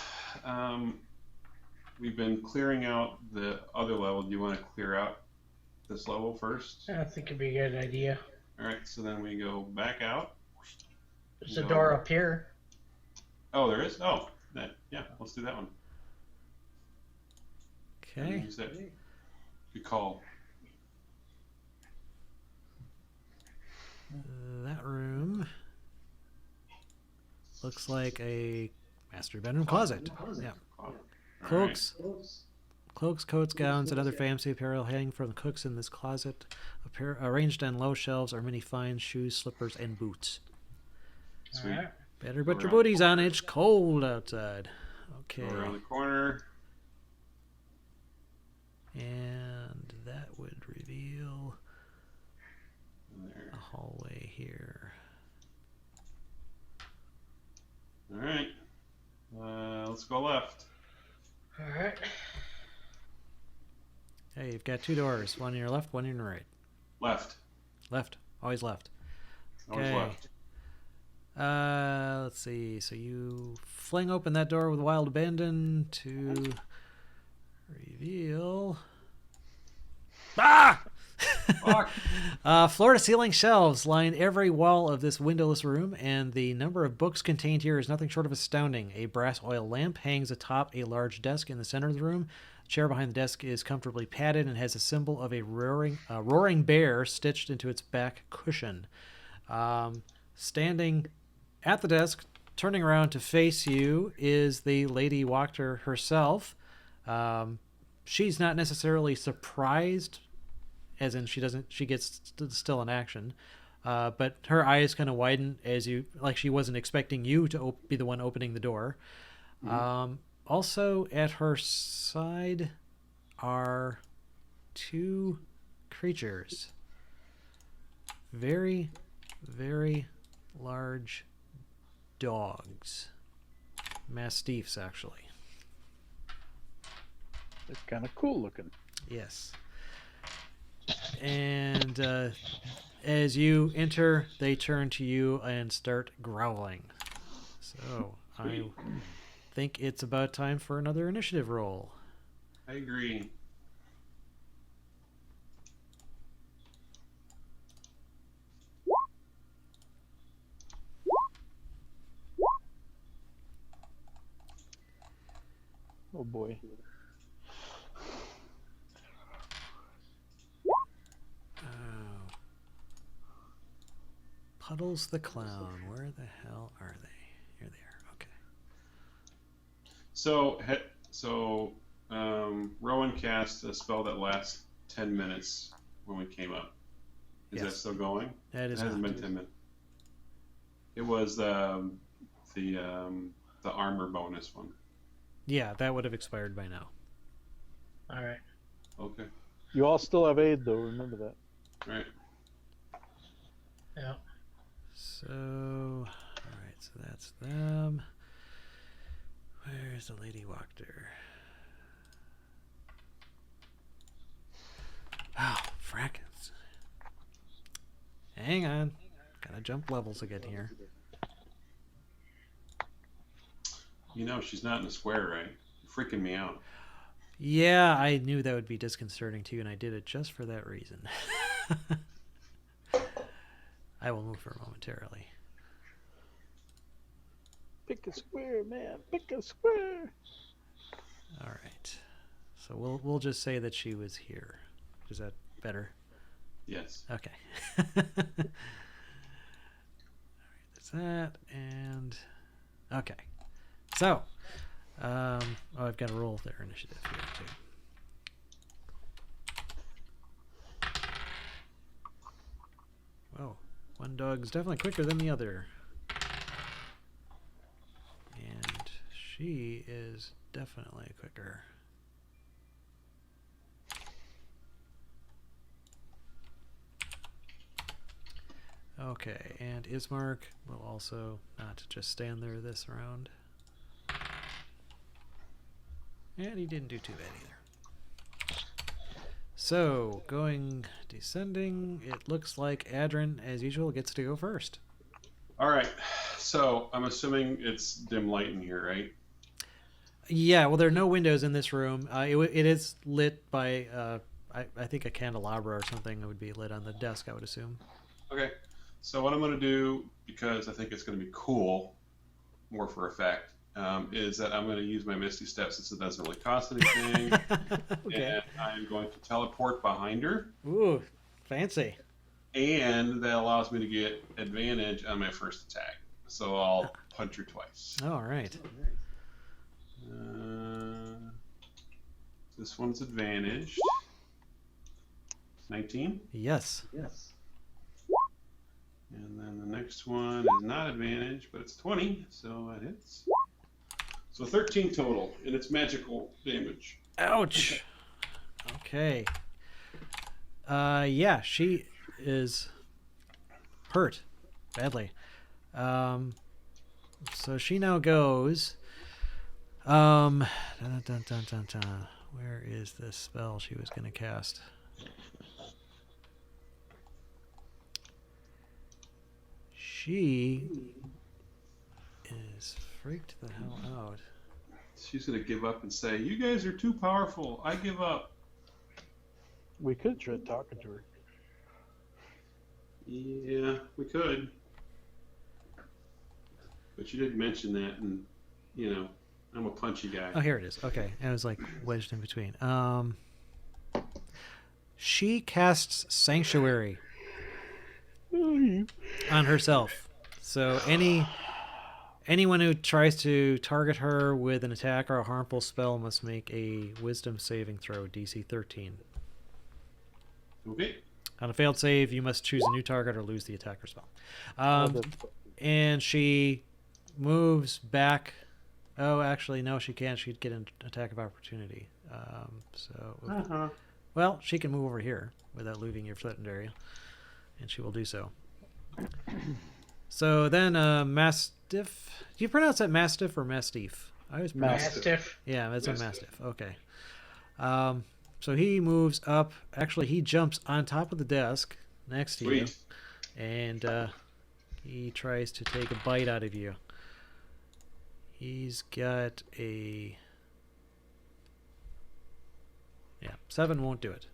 we've been clearing out the other level. Do you want to clear out this level first? I think it'd be a good idea. All right, so then we go back out. There's a door up here. Oh, there is? Oh, yeah, let's do that one. Okay. Use that. Good call. That room looks like a master bedroom closet. Yeah. Cloaks, coats, gowns, and other fancy apparel hanging from the cooks in this closet. Arranged on low shelves are many fine shoes, slippers, and boots. Sweet. All right. Better put your booties on. It's cold outside. Okay. Go around the corner. And that would reveal There. a hallway here. All right. Let's go left. All right. Hey, you've got two doors. One on your left, one on your right. Left. Left. Always left. Always Okay. left. Let's see. So you fling open that door with wild abandon to reveal. Ah! Floor-to-ceiling shelves line every wall of this windowless room, and the number of books contained here is nothing short of astounding. A brass oil lamp hangs atop a large desk in the center of the room. The chair behind the desk is comfortably padded and has a symbol of a roaring bear stitched into its back cushion. Standing at the desk, turning around to face you, is the Lady Wachter herself. She's not necessarily surprised, as in she gets still in action, but her eyes kind of widen as she wasn't expecting you to be the one opening the door. Mm-hmm. Also at her side are two creatures, very, very large dogs, mastiffs actually. They're kind of cool looking. Yes. And as you enter, they turn to you and start growling. So I think it's about time for another initiative roll. I agree. Oh boy. Puddles the Clown. Where the hell are they? Here they are. Okay. So Rowan cast a spell that lasts 10 minutes when we came up. Is that still going? That is. It hasn't been 10 minutes. It was the armor bonus one. Yeah, that would have expired by now. All right. Okay. You all still have aid, though. Remember that. All right. Yeah. So, all right. So that's them. Where's the Lady Wachter? Oh, frackins. Hang on. Gotta jump levels again here. You know, she's not in the square, right? You're freaking me out. Yeah, I knew that would be disconcerting to you, and I did it just for that reason. I will move her momentarily. Pick a square, man. Pick a square. All right. So we'll just say that she was here. Is that better? Yes. Okay. All right, that's that, and okay. So, I've got to roll their initiative here too. Whoa, one dog's definitely quicker than the other, and she is definitely quicker. Okay, and Ismark will also not just stand there this round. And he didn't do too bad either. So, descending, it looks like Adrin, as usual, gets to go first. All right. So I'm assuming it's dim light in here, right? Yeah, well, there are no windows in this room. It is lit by, I think, a candelabra or something that would be lit on the desk, I would assume. Okay. So what I'm going to do, because I think it's going to be cool, more for effect, is that I'm going to use my Misty Step since it doesn't really cost anything. Okay. And I'm going to teleport behind her. Ooh, fancy. And that allows me to get advantage on my first attack. So I'll punch her twice. All right. This one's advantaged. 19. Yes. And then the next one is not advantage, but it's 20, so that hits. So 13 total, and it's magical damage. Ouch. Okay. Yeah, she is hurt badly. So she now goes. Dun, dun, dun, dun, dun. Where is this spell she was going to cast? She is freaked the hell out. She's going to give up and say, "You guys are too powerful. I give up." We could try talking to her. Yeah, we could. But you did mention that, and, you know, I'm a punchy guy. Oh, here it is. Okay. And it was like wedged in between. She casts Sanctuary on herself. So anyone who tries to target her with an attack or a harmful spell must make a Wisdom saving throw, DC 13. Okay. On a failed save, you must choose a new target or lose the attack or spell. And she moves back. Oh, actually, no, she can't. She'd get an attack of opportunity. Well, she can move over here without leaving your threatened area, and she will do so. So then, Mastiff. Do you pronounce that Mastiff or Mastiff? I always pronounce Mastiff. Yeah, it's a Mastiff. Okay. So he moves up. Actually, he jumps on top of the desk next to you, and he tries to take a bite out of you. He's got a 7 won't do it.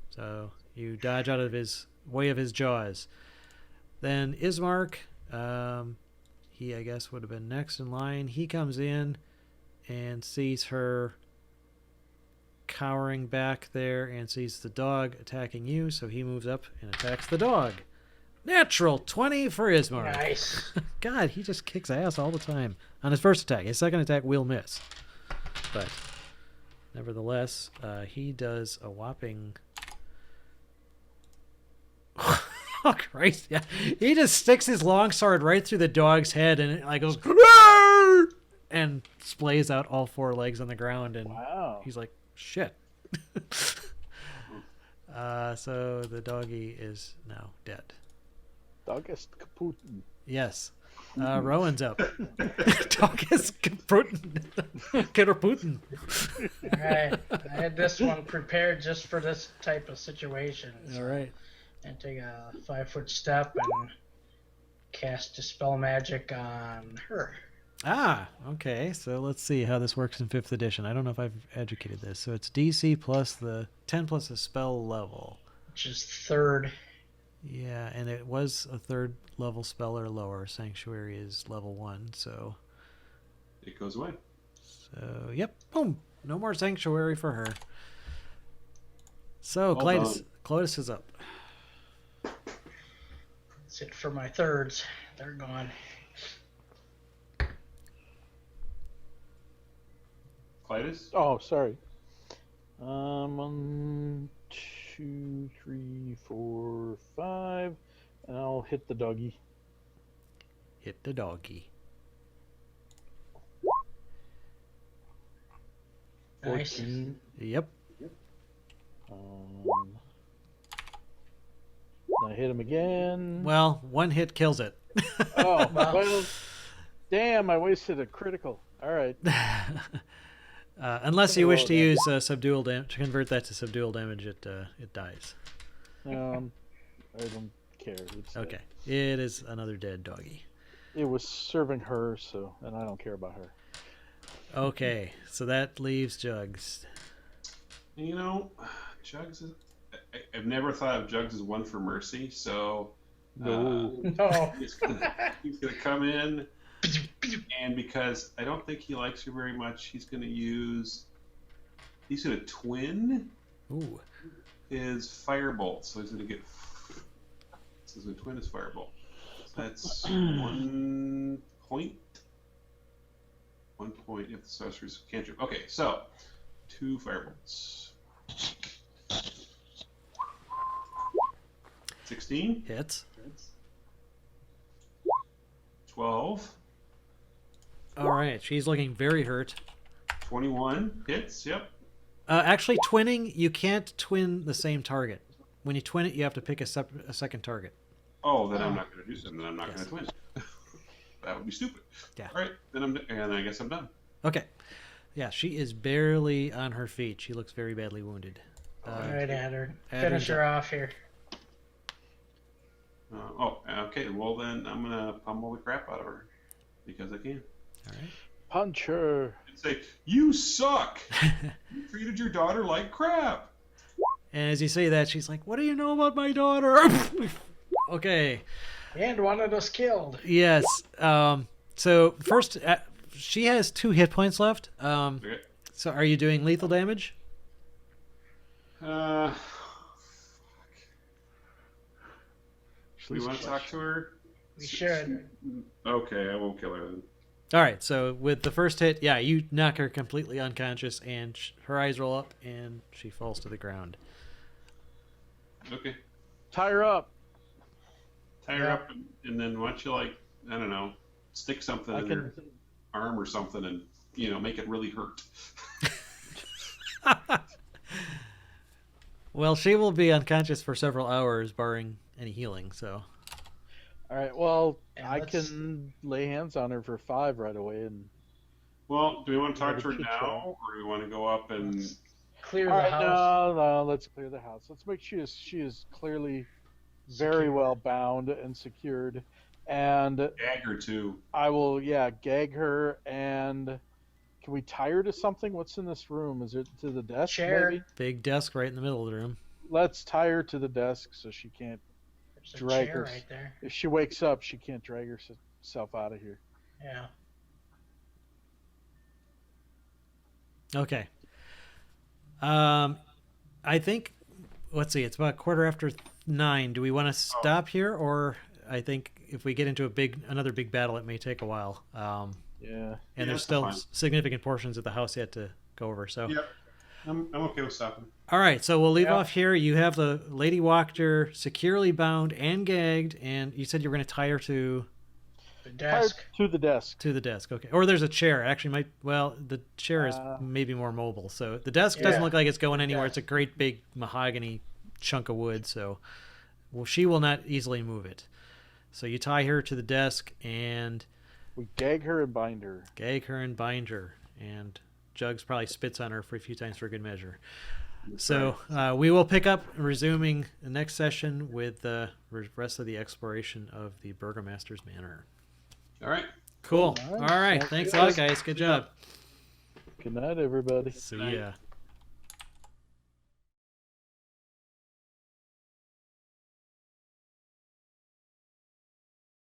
So you dodge out of his way of his jaws. Then Ismark, he I guess would have been next in line. He comes in and sees her cowering back there and sees the dog attacking you, so he moves up and attacks the dog. Natural 20 for Ismark. Nice. God, he just kicks ass all the time. On his first attack. His second attack will miss. But nevertheless, he does a whopping... Oh, Christ. Yeah. He just sticks his long sword right through the dog's head and it like goes... and splays out all 4 legs on the ground. And Wow. he's like, shit. So the doggy is now dead. Dogest Kaputin. Yes. Rowan's up. Doggus Putin. Alright. I had this one prepared just for this type of situation. All right. And take a 5-foot step and cast Dispel Magic on her. Ah, okay. So let's see how this works in 5th edition. I don't know if I've educated this. So it's DC plus the 10 plus the spell level. Which is 3rd. Yeah, and it was a 3rd level spell or lower. Sanctuary is level 1, so... It goes away. So, yep. Boom. No more Sanctuary for her. So, Well Clotis is up. That's it for my 3rds. They're gone. Clytus? Oh, sorry. 1, 2, 3, 4, 5, and I'll hit the doggy. Hit the doggy. Nice. 14. Yep. I hit him again. Well, 1 hit kills it. Oh, well, damn, I wasted a critical. All right. Unless you wish to use subdual damage, to convert that to subdual damage, it dies. I don't care. It's Okay. It is another dead doggy. It was serving her, so, and I don't care about her. Okay, so that leaves Jugs. You know, Jugs is... I've never thought of Jugs as one for mercy, so No. No. He's gonna come in, and because I don't think he likes you very much, he's gonna twin Ooh. his firebolt. So he's gonna get. So he's gonna twin his firebolt. So that's 1 point. 1 point if the sorcerer's cantrip. Okay, so 2 firebolts. 16. Hits. 12. All right. She's looking very hurt. 21 hits. Yep. Actually, twinning, you can't twin the same target. When you twin it, you have to pick a second target. Oh, then I'm not going to do something. Then I'm not Yes. going to twin. That would be stupid. Yeah. All right. Then I guess I'm done. Okay. Yeah, she is barely on her feet. She looks very badly wounded. Right at her. Add Finish her her off here. Okay. Well, then I'm going to pummel the crap out of her because I can. All right. Punch her. And say, "You suck. You treated your daughter like crap." And as you say that, she's like, "What do you know about my daughter?" Okay. And one of us killed. Yes. So first, she has 2 hit points left. Okay. So are you doing lethal damage? Do you want to talk to her? We should. Okay, I won't kill her then. All right. So with the first hit, yeah, you knock her completely unconscious, and her eyes roll up, and she falls to the ground. Okay. Tie her up. Tie her up, and then why don't you, I don't know, stick something in her arm or something and, make it really hurt. Well, she will be unconscious for several hours, barring any healing. So. All right. Well, Yeah, I let's- can lay hands on her for 5 right away, and Well, do we want to talk to her Keep now, trying. or do we want to go up and... Clear all the right, house. no, let's clear the house. Let's make sure she is clearly very Secure. well bound and secured, and Gag her, too. I will, gag her. And can we tie her to something? What's in this room? Is it to the desk? Chair. Maybe? Big desk right in the middle of the room. Let's tie her to the desk so she can't. There's a drag chair her. right there. If she wakes up, she can't drag herself out of here. Yeah. Okay. I think, let's see, it's about 9:15. Do we want to stop here, or I think if we get into another big battle, it may take a while. Yeah. And Yeah, there's that's still fine. significant portions of the house yet to go over. So, Yep. I'm okay with stopping. all right. So we'll leave Yeah. off here. You have the Lady Wachter securely bound and gagged, and you said you were going to tie her to The Tie her desk. to the desk. the desk. Okay. Or there's a chair. It actually might. Well, the chair is maybe more mobile. So the desk doesn't Yeah. look like it's going anywhere. Desk. It's a great big mahogany chunk of wood. So, she will not easily move it. So you tie her to the desk and We gag her and bind her. gag her and bind her. And Jugs probably spits on her for a few times for good measure. So we will pick up, resuming the next session with the rest of the exploration of the Burgomaster's Manor. All right. Cool. All All right. right. Sounds Thanks a good. lot, guys. Good job. Good night, everybody. See Good night. ya.